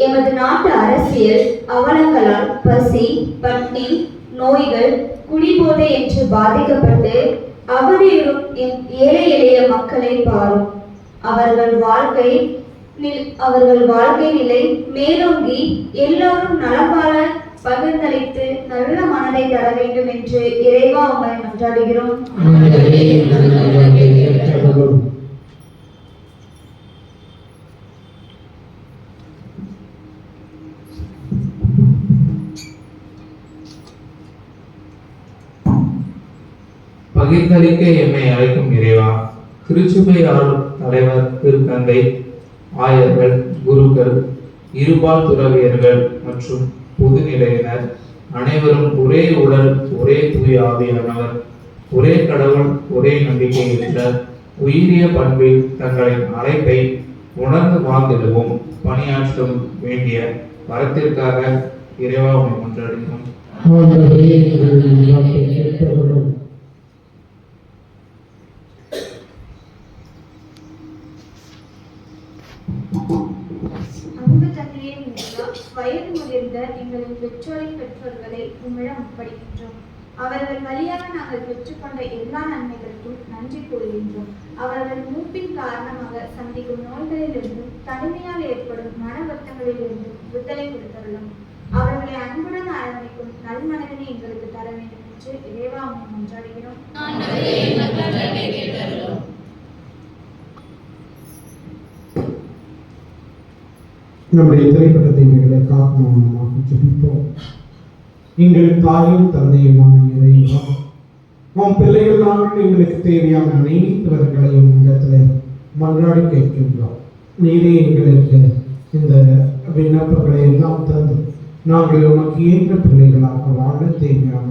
எமது நாட்டு அரசியல் அவலங்களால் பசி, பட்டினி, நோய்கள், குடிபோதை என்று பாதிக்கப்பட்டு அவதியுறும் ஏழை எளிய மக்களை பாரும். அவர்கள் வாழ்க்கை நிலை மேலோங்கி எல்லோரும் நலம் வாழ பகிர்ந்தளித்து நல்ல மனதை தர வேண்டும் என்று இறைவா உம்மை மன்றாடுகிறோம். பகிர்ந்தளிக்க எம்மை அழைக்கும் இறைவா, திருச்சுபை ஆளும் தலைவர் திருத்தந்தை, ஆயர்கள், குருக்கள், இருபால் துறவியர்கள் மற்றும் பொதுநிலையினர் அனைவரும் ஒரே உடல், ஒரே தூய ஆவியானவர், ஒரே கடவுள், ஒரே நம்பிக்கை என்ற உயிரிய பண்பில் தங்களின் அழைப்பை உணர்ந்து வாழ்ந்திடவும் பணியாற்றும் வேண்டிய வரத்திற்காக இறைவா உம்மை மன்றாடுகிறோம். அன்பு தந்தையே, வயது முதிர்ந்த எங்களின் பெற்றோர்களை உம்மிடம் ஒப்படைக்கின்றோம். அவர்கள் வழியாக நாங்கள் பெற்றுக்கொண்ட எல்லா நன்மைகளுக்கும் நன்றி கூறுகின்றோம். அவர்கள் மூப்பின் காரணமாக சந்திக்கும் நோய்களிலிருந்தும் தனிமையால் ஏற்படும் மன வருத்தங்களிலிருந்தும் விடுதலை கொடுத்தருளும். அவர்களை அன்புடன் அரவணைக்கும் நல்மனதினை எங்களுக்கு தர வேண்டும் என்று இறைவா உம்மை மன்றாடுகிறோம். நம்முடைய திரைப்படத்தை எங்களுக்காக மௌனமாக ஜெபிப்போம். எங்கள் தாயும் தந்தையுமான இறைவா, உன் பிள்ளைகள் நாங்கள் எங்களுக்கு தேவையான அனைத்து வரங்களையும் இடத்துல மன்றாடி கேட்கின்றோம். நீரே எங்களுக்கு இந்த விண்ணப்பங்களை எல்லாம் தந்து நாங்கள் உனக்கு ஏற்ற பிள்ளைகளாக வாழ தேவையான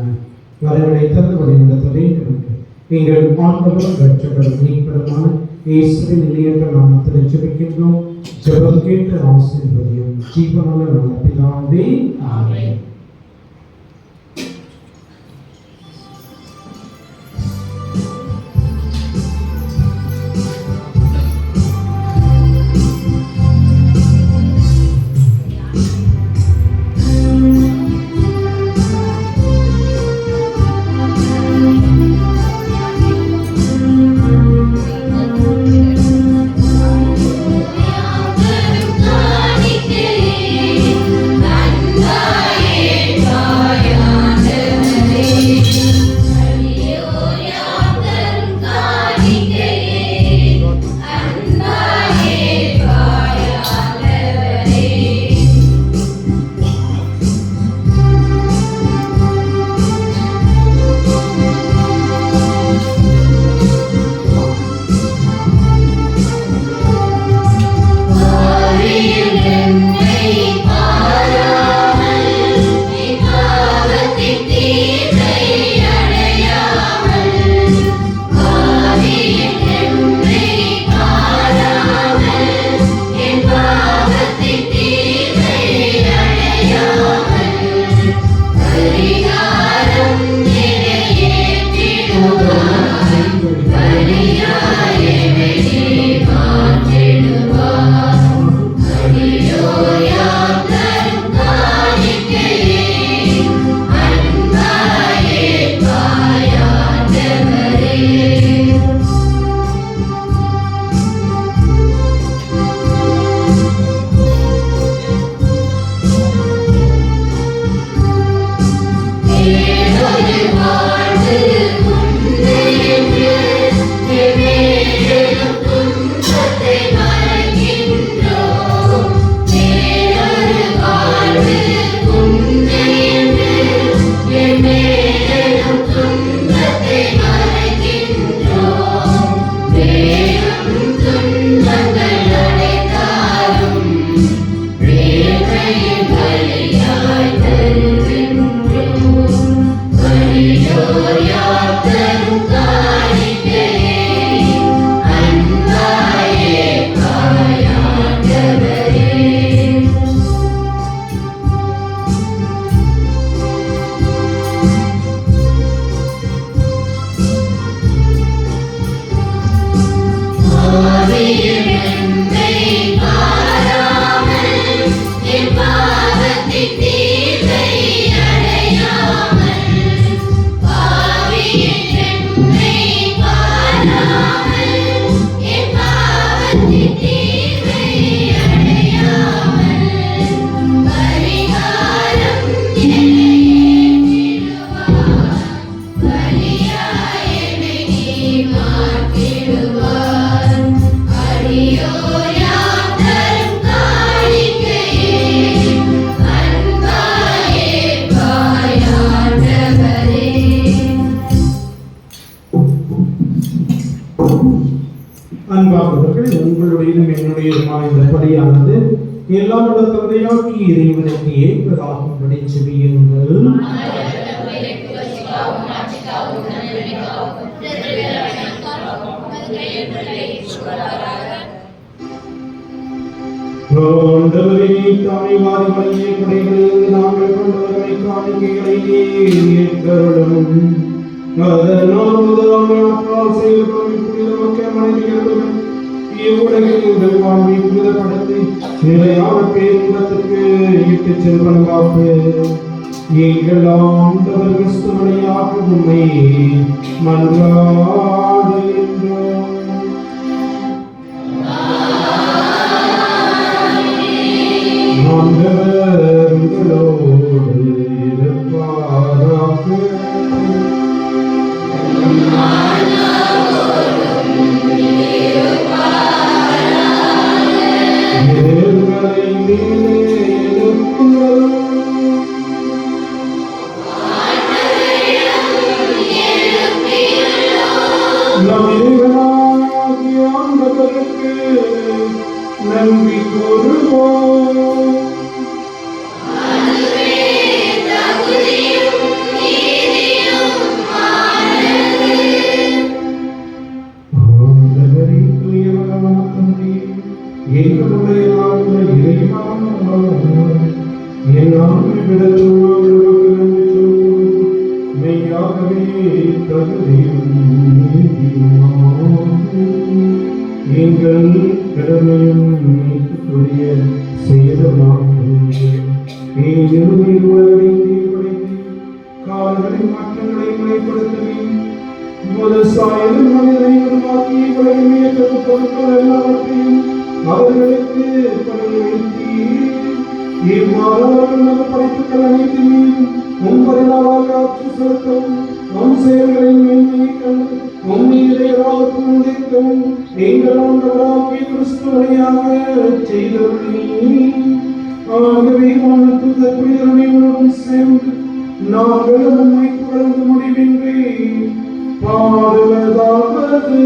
வரங்களை தந்து வழிநடத்த வேண்டும் என்று எங்கள் ஆண்டவரும் இரட்சகரும் மீட்பருமான இயேசுவின் இணையற்ற நாமத்தில் ஜெபிக்கின்றோம். ஜெபம் கேட்டு ஆசீர்வதியும் ஜீவனுள்ள நல்ல பிதாவே, ஆமென். Yeah. அன்பானவர்களே, உங்களுடையதும் என்னுடையதுமான இந்த பலியானது எல்லாம் உள்ள தந்தையாகி இறைவனுக்கு ஏற்பதாகும்படி செவியுங்கள். ஆண்டவரே, தாமே வாரி வழியே குடைகளிலிருந்து நாங்கள் கொண்டு வருமை காணிக்கைகளை ஏற்றருளும். அதனால் முதலாமையாற்றால் செயல்படும் புனித மக்கள் மனிதர்களுடன் இவ்வுலகில் உங்கள் வாழ்வை புனிதப்படுத்தி நிலையான பேரின்பத்திற்கு இட்டுச் செல்வனவாக எங்கள் ஆண்டவர் கிறிஸ்து வழியாக உம்மை மன்றாடுகின்றோம். ஆண்டவர் உங்களோடு இருப்பாராக. ஏழ்களை மேலே எழுப்புங்கள். நம் இறைவனாகிய ஆண்டவருக்கு நன்றி கூறுவோம். ஆண்டவரே, தூயவரான தந்தையே, எங்களுடைய நாளுள்ள இறைவனான என் ஆண்மை விடத்தோடு நன்றி சொல்வோம். மெய்யாகவே தகுதியும் எங்கள் கடமையும் மீட்புக்குரிய செயலுமாகும். உலகை தீர்ப்படைத்து காலங்களின் மாற்றங்களை முறைப்படுத்துவேன். சாயலும் மனிதனை உருவாக்கி உலகமே பொருட்கள் எல்லாவற்றையும் அவர்களுக்கு பணி வைத்தீர். இவ்வாறு படைப்புகள் அனைத்தின் மீதும் முன்பதினாவாக ஆட்சி செலுத்தவும் நம் செயல்களின் மேன்மையை கண்டு உண்மையிலேயும் எங்கள் ஆண்டவராகிய கிறிஸ்து வழியாக செய்தவர்களே. ஆகவே வானத்துதர் புனிதர்களுடன் சேர்ந்து நாங்கள் உண்மை புகழ்ந்து முடிவின்றி பாடுவதாவது.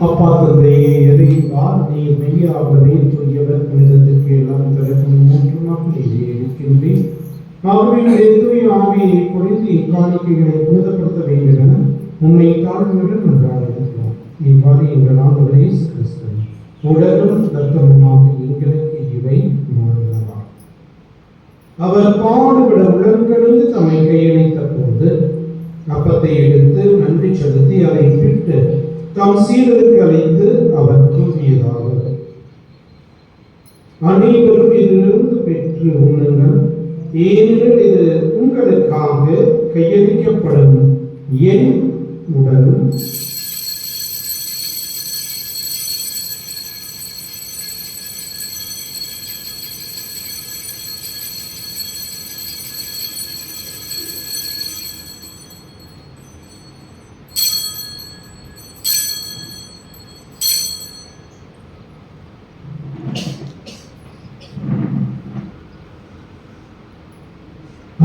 அப்பா தந்தையே, எதைவார் நீ மெய்யாகவே தூயவர், புனிதத்திற்கு எல்லாம் திறக்கும் மூன்றுமாக நீரே இருக்கின்றேன். ஆகவே தூய ஆவியை பொழிந்து இக்காணிக்கைகளை புனிதப்படுத்த வேண்டும் என உண்மை தாழ்மையுடன் நன்றாடுகிறோம். இவ்வாறு எங்கள் ஆண்டவர் இயேசு கிறிஸ்து உடலும் இரத்தமுமாக எங்களுக்கு இவை மாறுகிறார். அவர் பாடுபட உடன்கடந்து தம்மை கையளித்த அப்பத்தை எடுத்து நன்றி செலுத்தி அதை பிட்டு தம் சீடருக்கு அழைத்து அவர் கூறியதாவது: அனைவரும் இதிலிருந்து பெற்று உண்ணுங்கள், ஏனெனில் இது உங்களுக்காக கையளிக்கப்படும் என் உடல்.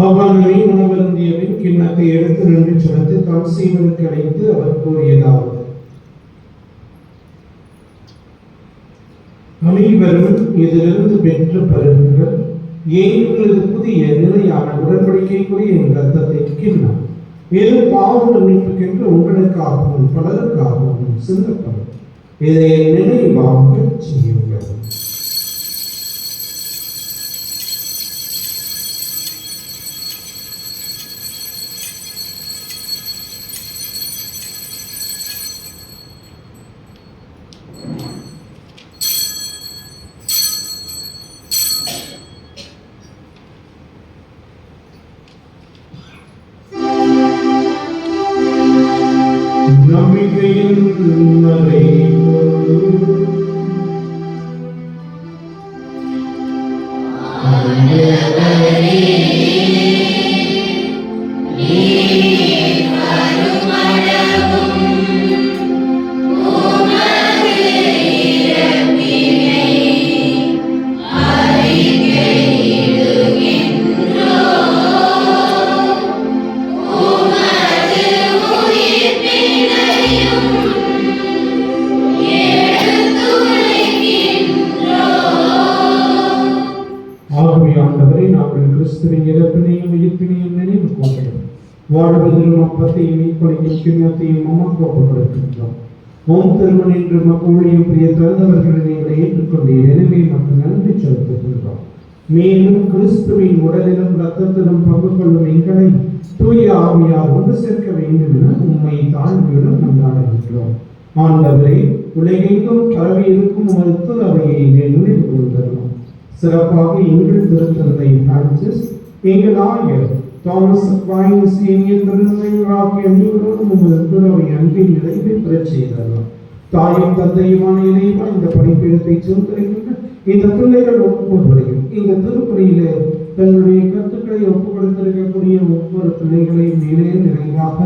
அவ்வளவை உணவருந்தியவின் கிண்ணத்தை எடுத்து நன்றி செலுத்தி தம் சீடருக்கு அழைத்து அவர் கூறியதாவது: அனைவரும் இதிலிருந்து பெற்று பருகுங்கள், ஏனெனில் இது புதிய நிலையான உடன்படிக்கைக்குரிய என் ரத்தத்தை கிண்ணம். இது பாவ மன்னிப்புக்கென்று உங்களுக்காகவும் பலருக்காகவும் சிந்தப்படும். இதை நினைவாக செய்யுங்கள். நம்பிக்கையின் ஆண்டவரை நாங்கள் கிறிஸ்துவின் இறப்பினையும் உயிர்ப்பினையும் நினைவு கொண்டோம். வாழ்வதிலும் அப்பத்தையும் மீட்படையும் கிண்ணத்தையும் உமக்கு ஒப்புக்கொடுக்கின்றோம். ஓம் திருமண் என்று ஊழியம் பிரிய திறந்தவர்களை நீங்கள் ஏற்றுக்கொண்டீர். எனவே நமக்கு நன்றி செலுத்துகின்றோம். மேலும் கிறிஸ்துவின் உடலிலும் இரத்தத்திலும் பங்கு கொள்ளும் எங்களை தூய ஆவியார் ஒன்று சேர்க்க வேண்டும் என உண்மை தாழ்மையுடன் கொண்டாடுகின்றோம். ஆண்டவரே, உலகெங்கும் பரவி இருக்கும் உமது திருவையை நினைவு கொள்கிறோம். சிறப்பாக எங்கள் திருத்தந்தை பிரான்சிஸ், எங்கள் ஆயர் தாமஸ் அக்வைனஸ், எங்கள் திருநங்கைகள் ஆகிய அனைவரோடும் உமது திருவை அன்பின் நிறைவை பெறச் செய்தரலாம். தாயும் தந்தையுமான இறைவன் இந்த பணிப்பிடத்தை சுதந்திரிக்கின்ற இந்த பிள்ளைகள் ஒவ்வொருவரையும் இந்த திருப்பணியிலே தங்களுடைய கருத்துக்களை ஒப்புக் கொடுத்திருக்கக்கூடிய ஒவ்வொரு பிள்ளைகளையும் மேலே நிறைவாக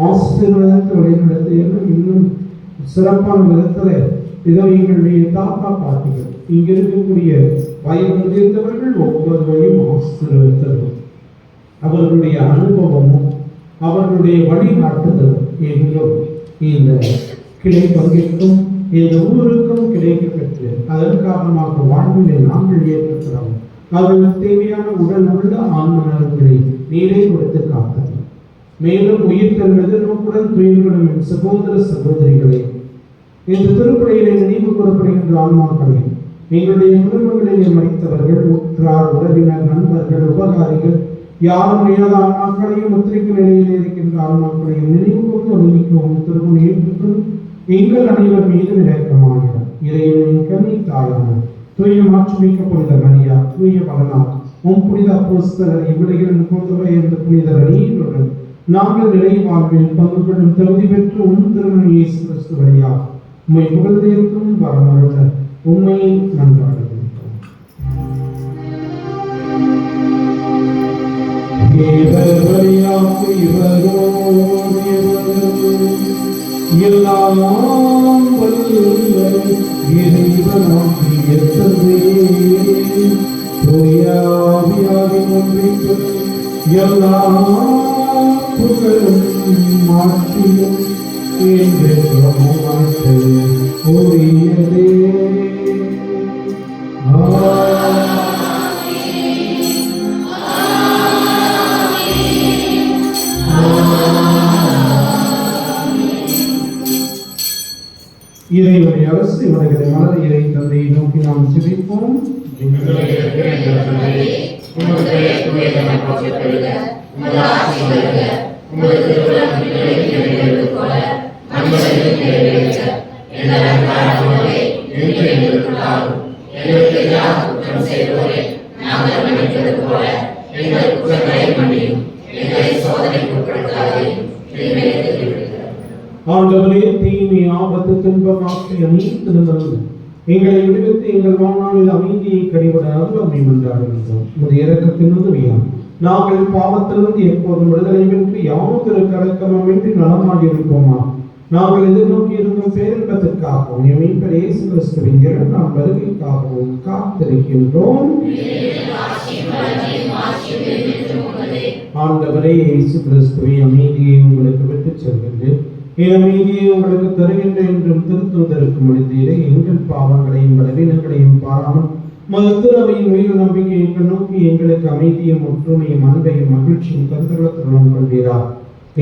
ஆசீர்வாதத்தை வழிநடத்த இன்னும் சிறப்பான விதத்தில் இதோ எங்களுடைய தாத்தா பாட்டிகள் இங்க இருக்கக்கூடிய வயது முதிர்ந்தவர்கள் ஒவ்வொருவரையும் ஆசீர்வதித்தரும். அவர்களுடைய அனுபவமும் அவர்களுடைய வழிகாட்டுதலும் எங்களும் இந்த கிளை பங்கேற்கும் இந்த ஊருக்கும் கிடைக்க பெற்று அதன் காரணமாக வாழ்விலை நாங்கள் ஏற்றுக்கிறோம். அவர்களுக்கு தேவையான உடல் உள்ள ஆன்மனர்களை நீரை கொடுத்து காத்தது. மேலும் உயிர்த்தல் எதிர்நோக்குடன் துயிர்களும் என் சகோதர சகோதரிகளை இந்த திருப்படையிலே நினைவு கூறப்படுகின்ற ஆன்மாக்களையும் எங்களுடைய குடும்பங்களிலே மறித்தவர்கள், உற்றார், உறவினர், நண்பர்கள், உபகாரிகள் யாரும் இல்லாத ஆன்மாக்களையும் முத்திரிக்கும் நிலையில் இருக்கின்ற ஆன்மாக்களையும் நினைவு கொண்டு ஒதுமிக்கவும் திருமணம் ஏற்றுக்கொண்டு எங்கள் அனைவர் மீது இரக்கமாகிறார். இறைவனின் கன்னி தாயான தூய மாற்றுமிக்க புனித மரியா, தூய பலனார், புனித அப்போஸ்தலர், இவ்விடைகளின் கூட்டுவை என்ற புனிதர் அனைவருடன் நாங்கள் நிலை வாழ்வில் பங்கு கொள்ளும் தகுதி பெற்று திருமணம் இயேசு கிறிஸ்து வழியா உம்மை புகழ்ந்தேற்கும் வரமருள உண்மையை நன்றாடுகின்றோம். எல்லாம் புகழும் மாற்றியும் உரியதே. இறைவனை அரசு இவர்களை மலர இறை தந்தையை நோக்கி நாம் ஜெபிப்போம். உமது ஆண்டவரே, தீமை ஆபத்து துன்பமாக்கி அனைத்திலிருந்து எங்களை விடுவித்து எங்கள் வாழ்நாளில் அமைதியை கனிவிட அருளமை என்றாடுகின்றோம். உமது இரக்கத்தின் உதவியால் நாங்கள் பாவத்திலிருந்து எப்போதும் விடுதலை பெற்று யாவொரு கடக்கமின்றி நலமாயிருப்போமா. நாங்கள் எதிர்நோக்கி இருக்கும் பேரின்பத்திற்காகவும் மீட்பர் இயேசு கிறிஸ்துவின் இரண்டாம் வருகைக்காகவும் காத்திருக்கின்றோம். ஆண்டவரே இயேசு கிறிஸ்துவை, அமைதியை உங்களுக்கு விட்டுச் செல்கின்றேன், என் அமைதியை உங்களுக்கு தருகின்றேன் என்றும் திருத்துவதற்கு முடிந்தீரே. எங்கள் பாவங்களையும் பலவீனங்களையும் பாராமல் மருத்துவமையின் உயிர் நம்பிக்கையை நோக்கி எங்களுக்கு அமைதியும் ஒற்றுமையும் அன்பையும் மகிழ்ச்சியும் தந்தளத்துடன் கொள்வீரார்.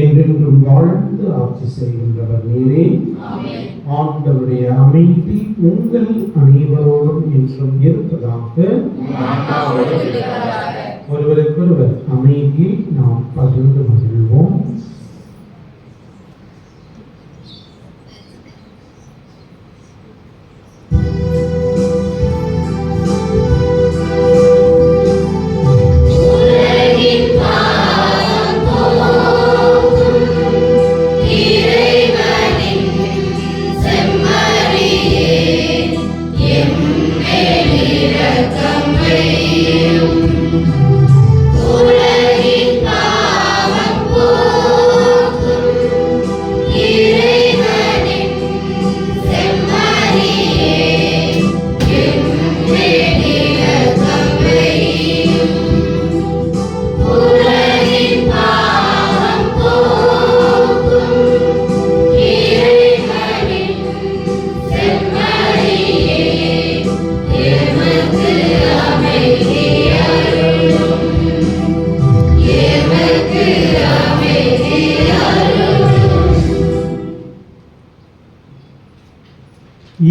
என்றென்றும் வாழ்ந்து ஆட்சி செய்கின்றவர் நீரே. ஆண்டவருடைய அமைதி உங்கள் அனைவரோடும் என்றும் இருப்பதாக. ஒருவருக்கொருவர் அமைதியை நாம் பகிர்ந்து மகிழ்வோம்.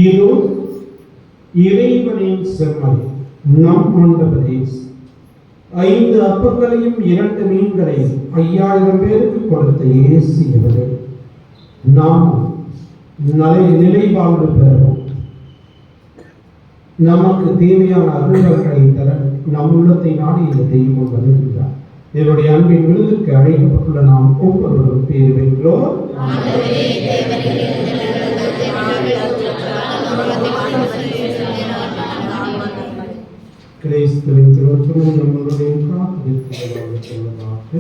இதோ இறைவனின் செம்மறி, நம் ஆண்டவரே. 5 அப்பங்களையும் 2 மீன்களையும் 5000 பேருக்கு கொடுத்த இயேசு இவரே. நாம் நிலை வாழ்வு பெறவும் நமக்கு தேவையான அருள்களை தர நம் உள்ளத்தை நாடி இந்த தெய்வம் வருகின்றார். இவருடைய அன்பின் விருதுக்கு அழைக்கப்பட்டுள்ள நாம் ஒவ்வொருவரும் பேர் பெற்றோர். கிறிஸ்துவின் திருவுருவம் நம்மளுடைய காத்திருக்கிறதாக.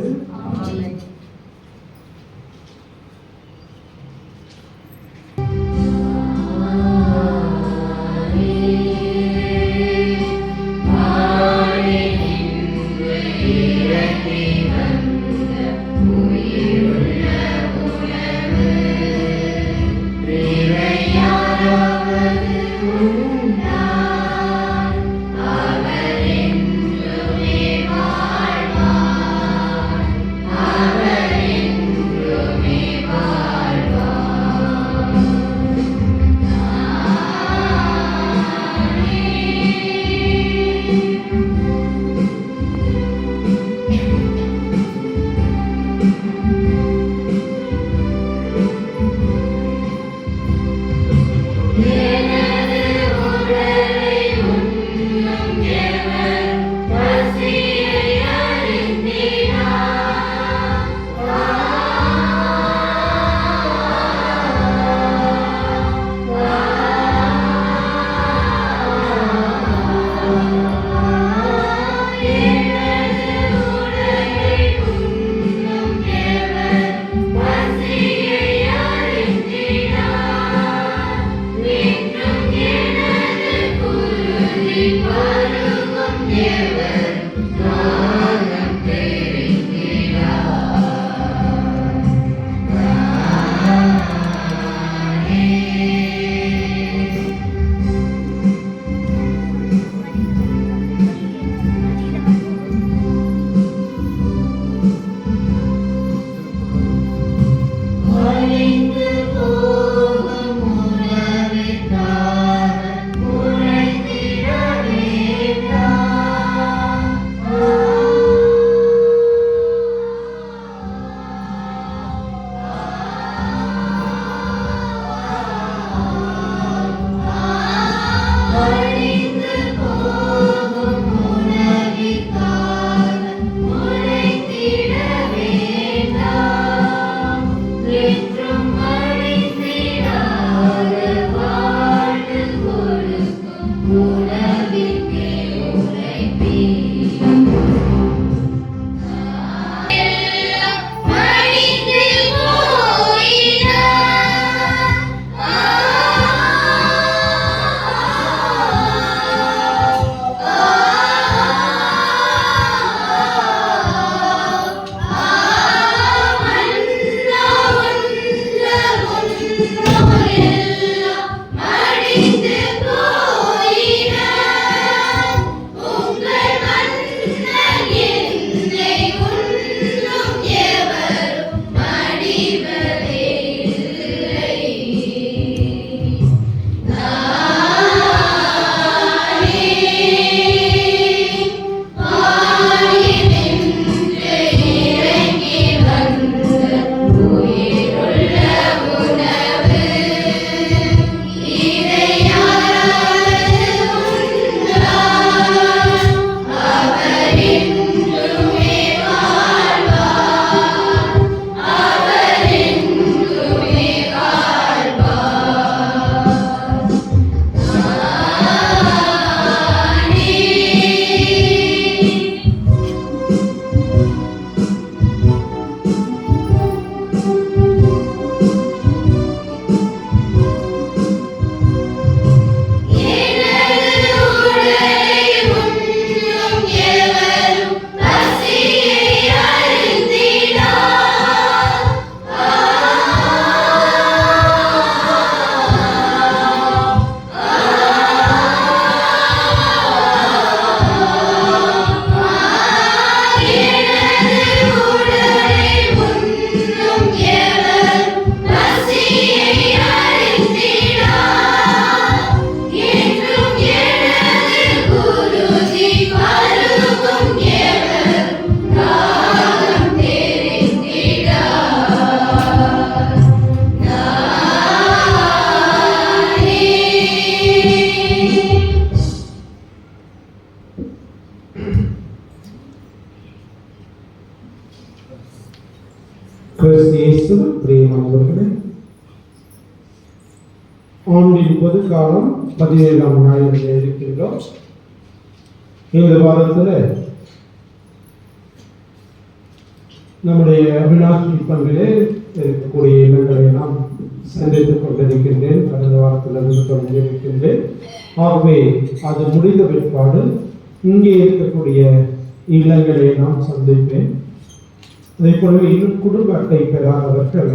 அவர் கிறிஸ்து பிரியமானவர்களே, ஆண்டின் பொது காலம் 17ஆம் ஞாயிறில் இருக்கின்றோம். இந்த வாரத்தில் நம்முடைய அவிநாசி பங்கிலே இருக்கக்கூடிய இல்லங்களை நாம் சந்தித்துக் கொண்டிருக்கின்றேன். கடந்த வாரத்திலிருந்து தொடங்கி இருக்கின்றேன். ஆகவே அது முடிந்த பிற்பாடு இங்கே இருக்கக்கூடிய இல்லங்களை நாம் சந்திப்பேன். அதே போலவே இன்னும் குடும்ப அட்டை பெறாதவர்கள்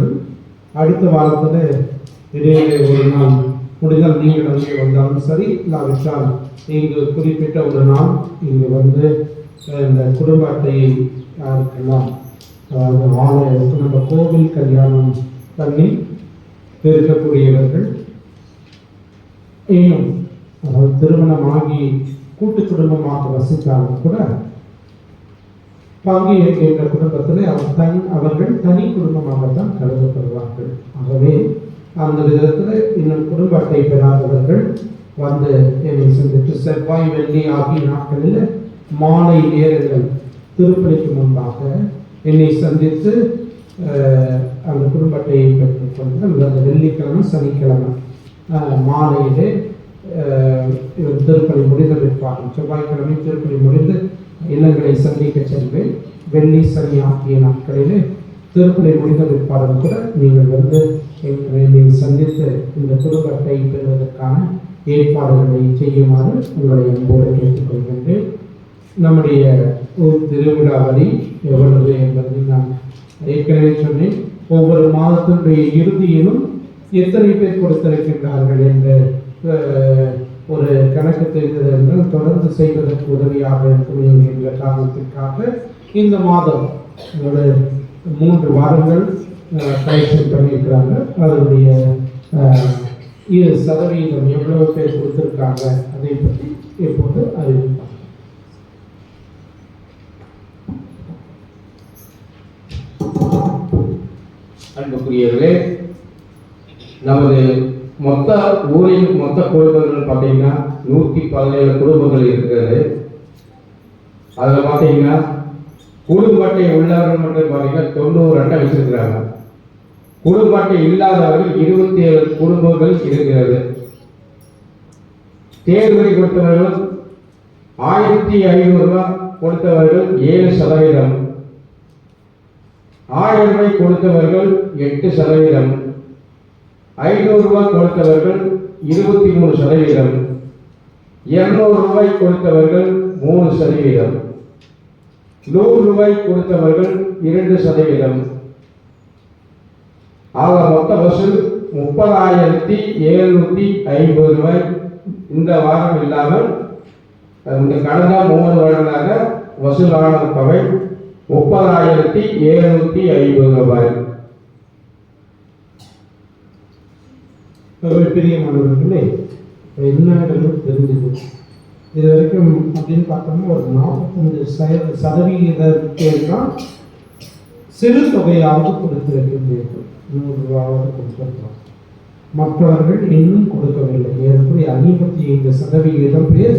அடுத்த வாரத்தில் இடையிலே ஒரு நாள் முடிந்தால் நீங்கள் அங்கே வந்தாலும் சரி, இல்லாவிட்டால் இங்கு குறிப்பிட்ட ஒரு நாள் இங்கு வந்து இந்த குடும்ப அட்டையை யாருக்கெல்லாம் ஆலயத்துக்கு நம்ம கோவில் கல்யாணம் பண்ணி இருக்கக்கூடியவர்கள், இன்னும் அதாவது திருமணமாகி கூட்டு குடும்பமாக வசித்தாலும் கூட பங்கு என்ற குடும்பத்தில் அவர்கள் தனி குடும்பமாகத்தான் கருதப்படுவார்கள். ஆகவே அந்த விதத்தில் இன்னும் குடும்ப அட்டை பெறாதவர்கள் வந்து என்னை சந்தித்து செவ்வாய் வெள்ளி ஆகிய நாட்களில் மாலை நேரங்கள் திருப்பலிக்கு முன்பாக என்னை சந்தித்து அந்த குடும்ப அட்டையை பெற்றுக்கொண்டு அந்த வெள்ளிக்கிழமை சனிக்கிழமை மாலையிலே திருப்பலி முடிந்த பிற்பாடு செவ்வாய்க்கிழமை திருப்பலி முடிந்து இல்லங்களை சந்திக்க செல்வேன். வெள்ளி சனி ஆகிய நாட்களிலே திருப்பலி முடிந்த பிற்பாடும் கூட நீங்கள் வந்து என்னை சந்தித்து இந்த குடும்ப அட்டை பெறுவதற்கான ஏற்பாடுகளை செய்யுமாறு உங்களை அன்போடு கேட்டுக்கொள்கின்றேன். நம்முடைய திருவிழா வரி எவ்வளவு என்பதை நான் ஏற்கனவே சொன்னேன். ஒவ்வொரு மாதத்தினுடைய இறுதியிலும் எத்தனை பேர் கொடுத்திருக்கின்றார்கள் என்ற ஒரு கணக்கு தெரிந்ததென்றால் தொடர்ந்து செய்வதற்கு உதவியாக இருக்கும் என்கின்ற காரணத்திற்காக இந்த மாதம் ஒரு 3 வாரங்கள் கலெக்ஷன் பண்ணியிருக்கிறாங்க. அதனுடைய சதவீதம் எவ்வளவு பேர் கொடுத்திருக்காங்க அதை பற்றி எப்போது அறிவிப்பாங்க. அன்புக்குரியவர்களே, நமது மொத்த ஊரின் மொத்த குடும்பங்கள் பார்த்தீங்கன்னா 117 குடும்பங்கள் இருக்கிறது. அதில் பார்த்தீங்கன்னா குடும்ப அட்டை உள்ளவர்கள் மட்டும் பார்த்தீங்கன்னா 90 அட்டை வச்சிருக்கிறாங்க. குடும்ப அட்டை இல்லாதவர்கள் 27 குடும்பங்கள் இருக்கிறது. தேர்வரி கொடுத்தவர்கள் 1500 ரூபாய் கொடுத்தவர்கள் 7%, 1000 ரூபாய் கொடுத்தவர்கள் 8%, 500 ரூபாய் கொடுத்தவர்கள் 23%, 200 ரூபாய் கொடுத்தவர்கள் 3%, 100 ரூபாய் கொடுத்தவர்கள் 2%. ஆக மொத்த வசூல் 30,750 ரூபாய். இந்த வாரம் இல்லாமல் இந்த கடந்த 3 வருடங்களாக வசூலான தொகை 30,750 ரூபாய். பெரிய மாணவர்களே, என்னன்னு தெரிஞ்சது இது வரைக்கும் அப்படின்னு பார்த்தோம்னா ஒரு 45% பேர் தான் சிறு தொகையாவது கொடுத்திருக்கின்றீர்கள். 100 ரூபாவது கொடுத்திருக்கிறோம். மற்றவர்கள் இன்னும் கொடுக்கவில்லை. ஏறக்குறைய 55% பேர்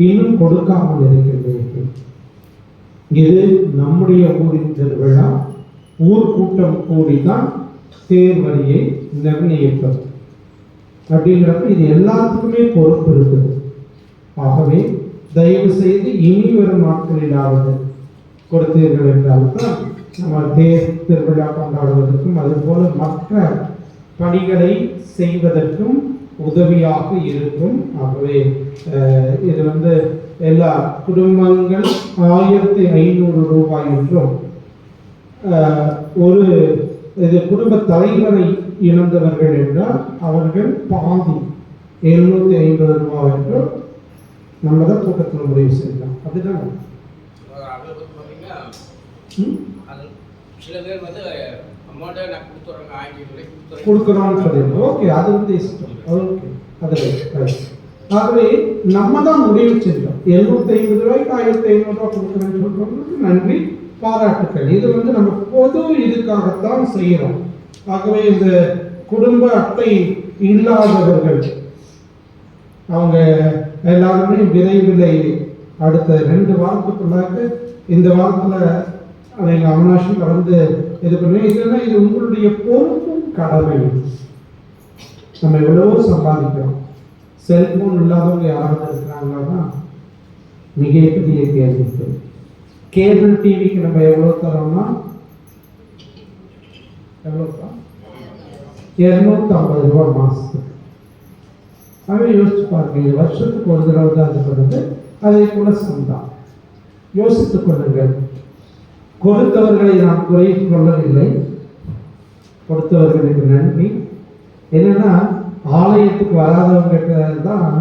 இன்னும் கொடுக்காமல் இருக்கின்றீர்கள். இது நம்முடைய ஊரின் திருவிழா. ஊர் கூட்டம் கூடிதான் தேர்வரியை நிர்ணயிப்பது அப்படிங்கிறப்ப இது எல்லாத்துக்குமே பொறுப்பு இருக்குது. ஆகவே தயவு செய்து இனி வரும் நாட்களிலாவது கொடுத்தீர்கள் என்றால்தான் நம்ம திருவிழா கொண்டாடுவதற்கும் அதுபோல மற்ற பணிகளை செய்வதற்கும் உதவியாக இருக்கும். ஆகவே இது வந்து எல்லா குடும்பங்கள் 1500 ரூபாய் என்றும் ஒரு இது குடும்ப தலைவரை இழந்தவர்கள் என்றால் அவர்கள் பாதி 750 ரூபாய் என்றும் நம்ம தான் கூட்டத்தில் முடிவு செய்யலாம். அப்படிதான் சில பேர் வந்து கொடுக்குறோம்னு சொல்லிடுறோம். ஓகே, அது வந்து இஷ்டம். ஓகே, அதில் ஆகவே நம்ம தான் முடிவு செஞ்சோம். 750 ரூபாய்க்கு 1500 ரூபாய் கொடுக்குறேன்னு சொல்றோம்னா நன்றி, பாராட்டுக்கள். இது வந்து நம்ம பொது இதுக்காகத்தான் செய்யறோம். ஆகவே இந்த குடும்ப அட்டை இல்லாதவர்கள் அவங்க எல்லாருமே விரைவில் அடுத்த 2 வாரத்துக்குள்ளாக இந்த வாரத்தில் அதை எங்கள் அவினாஷில் வந்து இது பண்ணி இதுன்னா இது உங்களுடைய பொறுப்பும் கடமையும். நம்ம எவ்வளவோ சம்பாதிக்கிறோம். செல்போன் இல்லாதவங்க யாராவது இருக்கிறாங்கன்னா மிகப்பெரிய கேள்வி. கேபிள் டிவிக்கு நம்ம எவ்வளோ தரோம்னா எவ்வளோப்பா? 250 ரூபா மாதத்துக்கு. அதே யோசிச்சு பாருங்க, வருஷத்துக்கு ஒரு தடவை தான் அது பண்ணுது. அதே போல சந்தான் யோசித்துக் கொள்ளுங்கள். கொடுத்தவர்களை நாம் குறை கொள்ளவில்லை, கொடுத்தவர்களுக்கு நன்றி. என்னன்னா ஆலயத்துக்கு வராதவங்க தான்,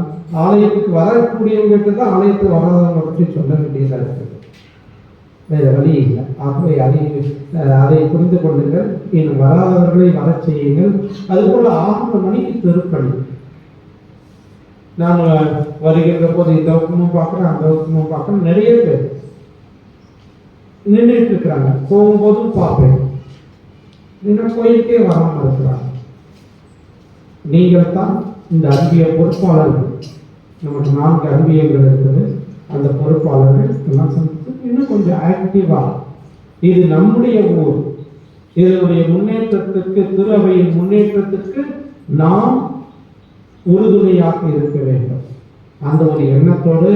ஆலயத்துக்கு வரக்கூடியவங்க தான் ஆலயத்துக்கு வராதவங்க பற்றி சொல்ல வேண்டியதாக இருக்குது. வேறு வழி இல்லை. ஆகவே அதை புரிந்து கொள்ளுங்கள். இன்னும் வராதவர்களை வர செய்யுங்கள். அதுபோல் 6 மணிக்கு திருப்பணி. நான் வருகின்ற போது இந்த பக்கமும் பார்க்குறேன், அந்த பக்கமும் பார்க்குறேன். நிறைய பேர் நின்றுட்டு இருக்கிறாங்க. போகும்போதும் பார்ப்பேன், இன்னும் கோயிலுக்கே வராமல் இருக்கிறாங்க. நீங்கள் தான் இந்த அன்பிய பொறுப்பாளர்கள். நமக்கு 4 அன்பியங்கள் இருக்குது. அந்த பொறுப்பாளர்கள் எல்லாம் சேர்ந்து இன்னும் கொஞ்சம் ஆக்டிவாக, இது நம்முடைய ஊர், இதனுடைய முன்னேற்றத்துக்கு, திரு அவையின் முன்னேற்றத்துக்கு நாம் உறுதுணையாக இருக்க வேண்டும். அந்த ஒரு எண்ணத்தோடு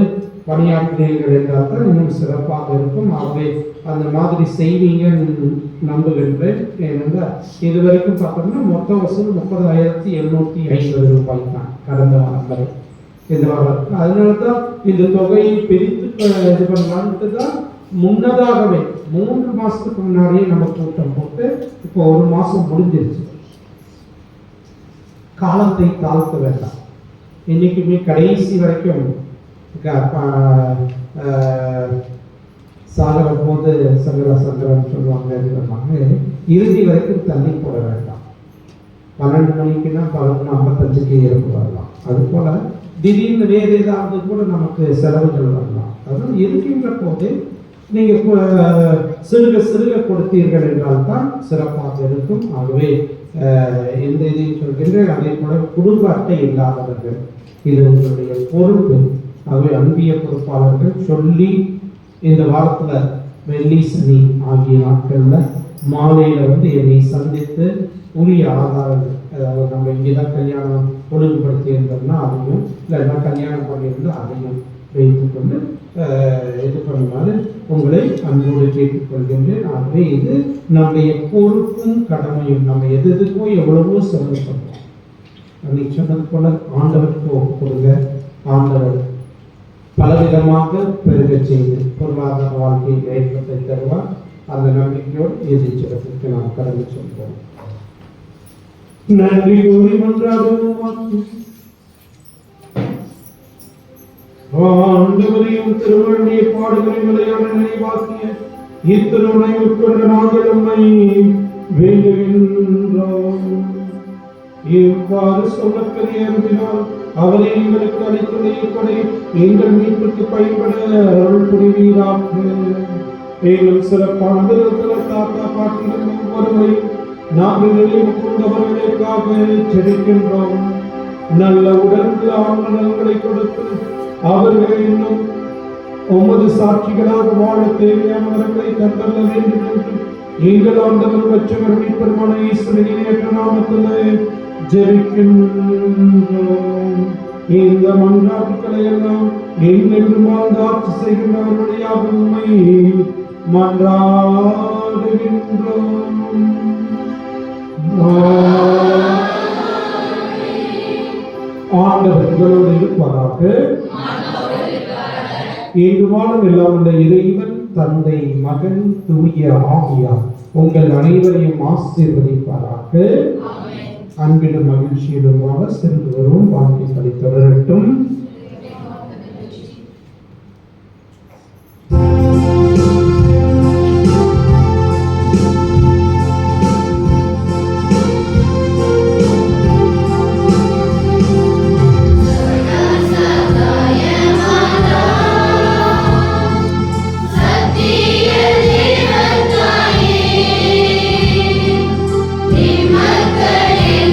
பணியாற்றுகிறீர்கள் என்றால் தான் இன்னும் சிறப்பாக இருக்கும். ஆகவே அந்த மாதிரி செய்வீங்க நம்புகின்றேன். ஏனென்றால் இதுவரைக்கும் பார்த்தோம்னா மொத்த வசூல் 30,750 ரூபாய் தான் கடந்த வாரம் வரை, இந்த வாரம். அதனால தான் இந்த தொகையை பிரித்து இது பண்ணலான்ட்டு தான் முன்னதாகவே 3 மாதத்துக்கு முன்னாடியே நம்ம கூட்டம் போட்டு இப்போ 1 மாதம் முடிஞ்சிருச்சு. காலத்தை தாழ்த்த வேண்டாம். இன்னைக்குமே கடைசி வரைக்கும் சாகர போது சங்கரன்னு சொல்லுவாங்க, இறுதி வரைக்கும் தள்ளி போட வேண்டாம். 12 மணிக்குன்னா 11:55க்கு இறப்பு வரலாம். அது போல திடீர்னு வேறு ஏதாவது கூட நமக்கு செலவுகள் வரலாம். அதனால் இருக்கின்ற போது நீங்கள் சிறுக கொடுத்தீர்கள் என்றால் தான் சிறப்பாக இருக்கும். ஆகவே எந்த இதையும் சொல்கின்றேன். அதே போல குடும்ப அட்டை இல்லாதவர்கள், இது உங்களுடைய பொறுப்பு. ஆகவே அன்பிய பொறுப்பாளர்கள் சொல்லி இந்த வாரத்தில் வெள்ளி சனி ஆகிய நாட்களில் மாலையில் வந்து என்னை சந்தித்து உரிய ஆதாரங்கள், அதாவது நம்ம இங்கே தான் கல்யாணம் ஒழுங்குபடுத்தி இருந்தோம்னா அதையும், இல்லைன்னா கல்யாணம் பண்ணியிருந்தால் அதையும் வைத்துக்கொண்டு இது பண்ணுமாறு உங்களை அன்போடு கேட்டுக்கொள்கின்றேன். ஆகவே இது நம்முடைய பொறுப்பும் கடமையும். நம்ம எதுக்கோ எவ்வளவோ செலவு பண்ணுறோம். அன்னைக்கு சொன்னது போல ஆண்டவருக்கு ஒப்பு கொடுங்க. ஆண்டவர் பலவிதமாக பெருக செய்து பொருளாதார வாழ்க்கையில் ஏற்றத்தை தருவார். அந்த நம்பிக்கையோடு எதிர்ச்சிடத்திற்கு நாம் கடந்து சொல்வோம். நன்றி கூறி மன்றாடுவோம். ஆண்டவரையும் திருவள்ளிய பாடுகளை விளையாட நினைவாக்கிய இத்திருவனை உட்கொண்ட நாங்கள் உம்மை வேண்டுகின்றோம். இவ்வாறு சொல்லக்கூடிய அருளினால் அவரை எங்களுக்கு அளித்துள்ள கொடை எங்கள் மீட்புக்கு பயன்பட அருள் புரிவீராக. எங்கள் சிறப்பான விதத்தில் தாத்தா பாட்டிகள் ஒவ்வொருவரையும் நாங்கள் நினைவு கொண்டவர்களுக்காக செடிக்கின்றோம். நல்ல உடலுக்கு ஆன்மநலங்களை கொடுத்து அவர்கள் இன்னும் உமது சாட்சிகளாக வாழ தேவையான வரங்களை தந்தள்ள வேண்டும் என்று எங்கள் ஆண்டவர் பச்சவர் மீட்பெருமான ஈஸ்வரனின் ஏற்ற நாமத்திலே ஜெபிக்கின்றோம். இந்த மன்றாட்டுக்களை எல்லாம் எங்கெங்கும் வாழ்ந்து ஆட்சி செய்கின்றவர்களுடைய உண்மை மன்றாடுகின்றோம். ஆண்டவர் உங்களோடு இருப்பாராக. ஏதுவானும் எல்லாம் உள்ள இறைவன் தந்தை மகன் தூய ஆவியார் உங்கள் அனைவரையும் ஆசீர்வதிப்பாராக. அன்பிலும் மகிழ்ச்சியிலுமாக சென்று வரும் வாழ்க்கைகளை தொடரட்டும். மக்களின்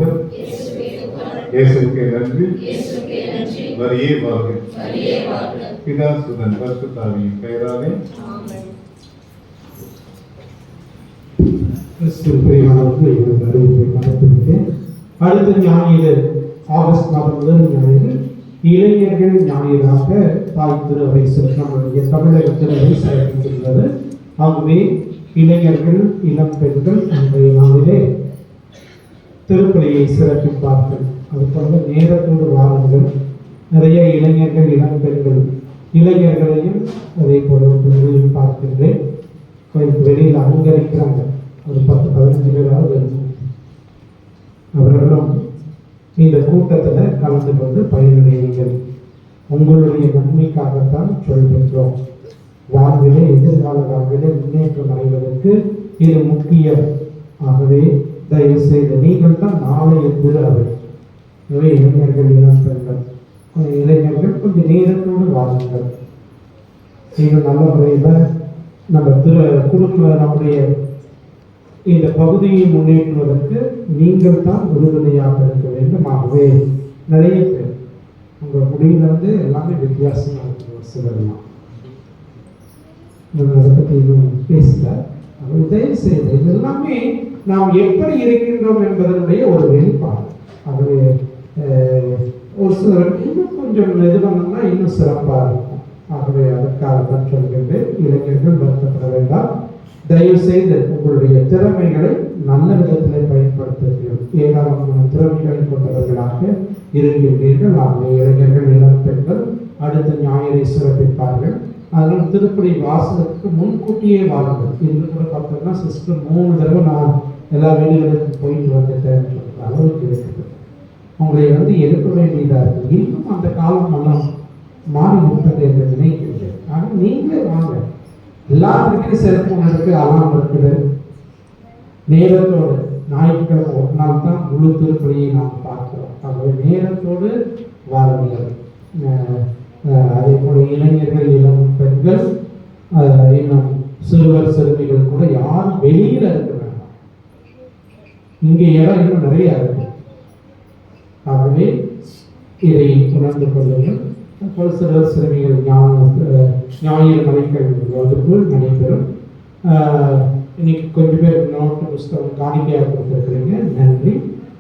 புகழ். இயேசுவுக்கே நன்றி. மரியே வாழ்க. பிதா சுதன் பரிசுத்த ஆவியின் பெயராலே கிறிஸ்துவுக்குரியவர்களுக்கு இவரது அறிவிப்பை மறந்துவிட்டேன். அடுத்த ஞாயிறு ஆகஸ்ட் மாதம் முதல் ஞாயிறு இளைஞர்கள் ஞாயிறாக தாய் திருவை நம்முடைய தமிழக திருவை சிறப்பித்துள்ளது. ஆகவே இளைஞர்கள் இளம் பெண்கள் அன்றைய நாளிலே திருப்பலியை சிறப்பிப்பார்கள். அதுபோல நேரத்தோடு வாருங்கள். நிறைய இளைஞர்கள் இளம் பெண்கள் இளைஞர்களையும் அதே போல பெண்களையும் பார்க்கின்றேன். கோயிலுக்கு வெளியில் அலங்கரிக்கிறாங்க. ஒரு 10-15 பேராவது அவர்களும் இந்த கூட்டத்தில் கலந்து கொண்டு பயனடைவீர்கள். உங்களுடைய நன்மைக்காகத்தான் சொல்கின்றோம். வாழ்விலே எதிர்கால வாழ்விலே முன்னேற்றம் அடைவதற்கு இது முக்கியம். ஆகவே தயவு செய்து நீங்கள் தான் நாளைய திரு அவை. எனவே இளைஞர்கள் இளம் பெண்கள் இளைஞர்கள் கொஞ்சம் நேரத்தோடு வாருங்கள். நீங்கள் நல்ல முறையில் நம்ம குடும்ப நம்முடைய இந்த பகுதியை முன்னேற்றுவதற்கு நீங்கள் தான் உறுதுணையாக இருக்க வேண்டும். ஆகவே நிறைய பேர் உங்கள் முடியிலிருந்து எல்லாமே வித்தியாசமாக இருக்கும். சிலர்லாம் அதை பற்றி இன்னும் பேசல. தயவு செய்து இது எல்லாமே நாம் எப்படி இருக்கின்றோம் என்பதனுடைய ஒரு வெளிப்பாடு. ஆகவே ஒரு சிலர் இன்னும் கொஞ்சம் இது பண்ணோம்னா இன்னும் சிறப்பாக இருக்கும். ஆகவே அதற்காக தான் சொல்கின்றேன். இளைஞர்கள் வருத்தப்பட வேண்டாம். தயவு செய்து உங்களுடைய திறமைகளை நல்ல விதத்தில் பயன்படுத்துகிறீர்கள். ஏராளமான திறமைகளை கொண்டவர்களாக இருக்கின்றீர்கள். ஆகவே இளைஞர்கள் இளம் பெண்கள் அடுத்த ஞாயிறை சிறப்பிப்பார்கள். அதனால் திருப்பலி வாசலுக்கு முன்கூட்டியே வாருங்கள். இன்று கூட பார்த்தோம்னா சிஸ்டர் 3 தடவை நான் எல்லா வீடுகளுக்கும் போயிட்டு வந்துட்டேன் அளவுக்கு இருக்குது. உங்களை எழுப்ப வேண்டியதாக இருக்குது. இன்னும் அந்த காலம் எல்லாம் மாறி விட்டது என்று நினைக்கின்றேன். ஆனால் நீங்களே வாங்க. எல்லாத்துக்கும் செல்போன் இருக்கு, அலாம் இருக்குது. நேரத்தோடு ஞாயிற்றுக்கிழமை ஒரு நாள் தான் முழு திருப்பலியை நாம் பார்க்கிறோம். ஆகவே நேரத்தோடு வாருங்கள். அதே போல இளைஞர்கள் இளம் பெண்கள் இன்னும் சிறுவர் சிறுமிகள் கூட யாரும் வெளியில இருக்க வேண்டாம். இங்கே இடம் இன்னும் நிறைய இருக்கு. ஆகவே இதை உணர்ந்து கொள்ளுங்கள். சிறுவர் சிறுமிகள் ஞாயிறு மலைக்கல்வி வகுப்பு நடைபெறும். இன்னைக்கு கொஞ்சம் பேர் நோட்டு புஸ்தகம் காணிக்கையாக கொடுத்துருக்குறீங்க, நன்றி.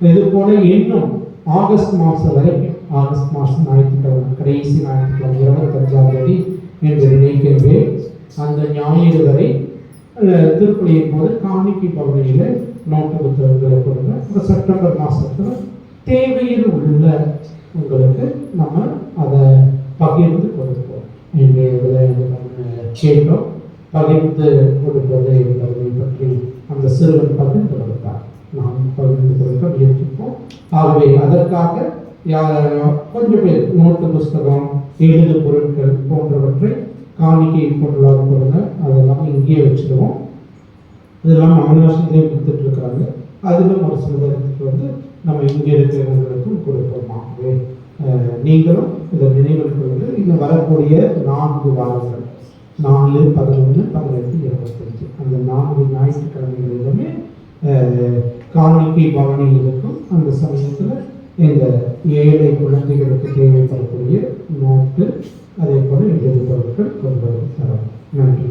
இது போல இன்னும் ஆகஸ்ட் மாதம் வரைக்கும், ஆகஸ்ட் மாதம் ஞாயிற்றுக்கிழமை கடைசி ஞாயிற்றுக்கிழமை 25ஆம் தேதி என்று நினைக்கின்றேன். அந்த ஞாயிறு வரை திருப்பலியின் போது காணிக்கை பகுதியில் நோட்டு புத்தகங்களை கொடுங்க. அப்புறம் செப்டம்பர் மாதத்தில் தேவையில் உள்ள உங்களுக்கு நம்ம அதை பகிர்ந்து கொடுப்போம் என்று கேட்டோம். பகிர்ந்து கொடுப்பது என்பதை பற்றி அந்த சிறுவன் பகிர்ந்து கொடுத்தார். நாம் பகிர்ந்து கொடுக்க முயற்சிப்போம். ஆகவே அதற்காக கொஞ்சம் பேர் நோட்டு புஸ்தகம், எழுது பொருட்கள் போன்றவற்றை காணிக்கை பொருளாக கொடுங்க. அதெல்லாம் இங்கேயே வச்சுடுவோம். இதெல்லாம் ஆலோசனையிலே கொடுத்துட்டு இருக்கிறாங்க. அதிலும் ஒரு சிலதை எடுத்துட்டு வந்து நம்ம இங்கே இருக்கிறவங்களுக்கும் கொடுப்போமாகவே நீங்களும் இதை நினைவில் கொண்டு இன்னும் வரக்கூடிய 4 வாரங்கள் 4, 11, 18, 25 அந்த 4 ஞாயிற்றுக்கிழமைகளிலுமே காணிக்கை பவனி இருக்கும். அந்த சமயத்தில் இந்த ஏழை குழந்தைகளுக்கு தேவைப்படக்கூடிய நோட்டு அதே போல எழுது பொருட்கள் கொண்டு வர தரோம். நன்றி.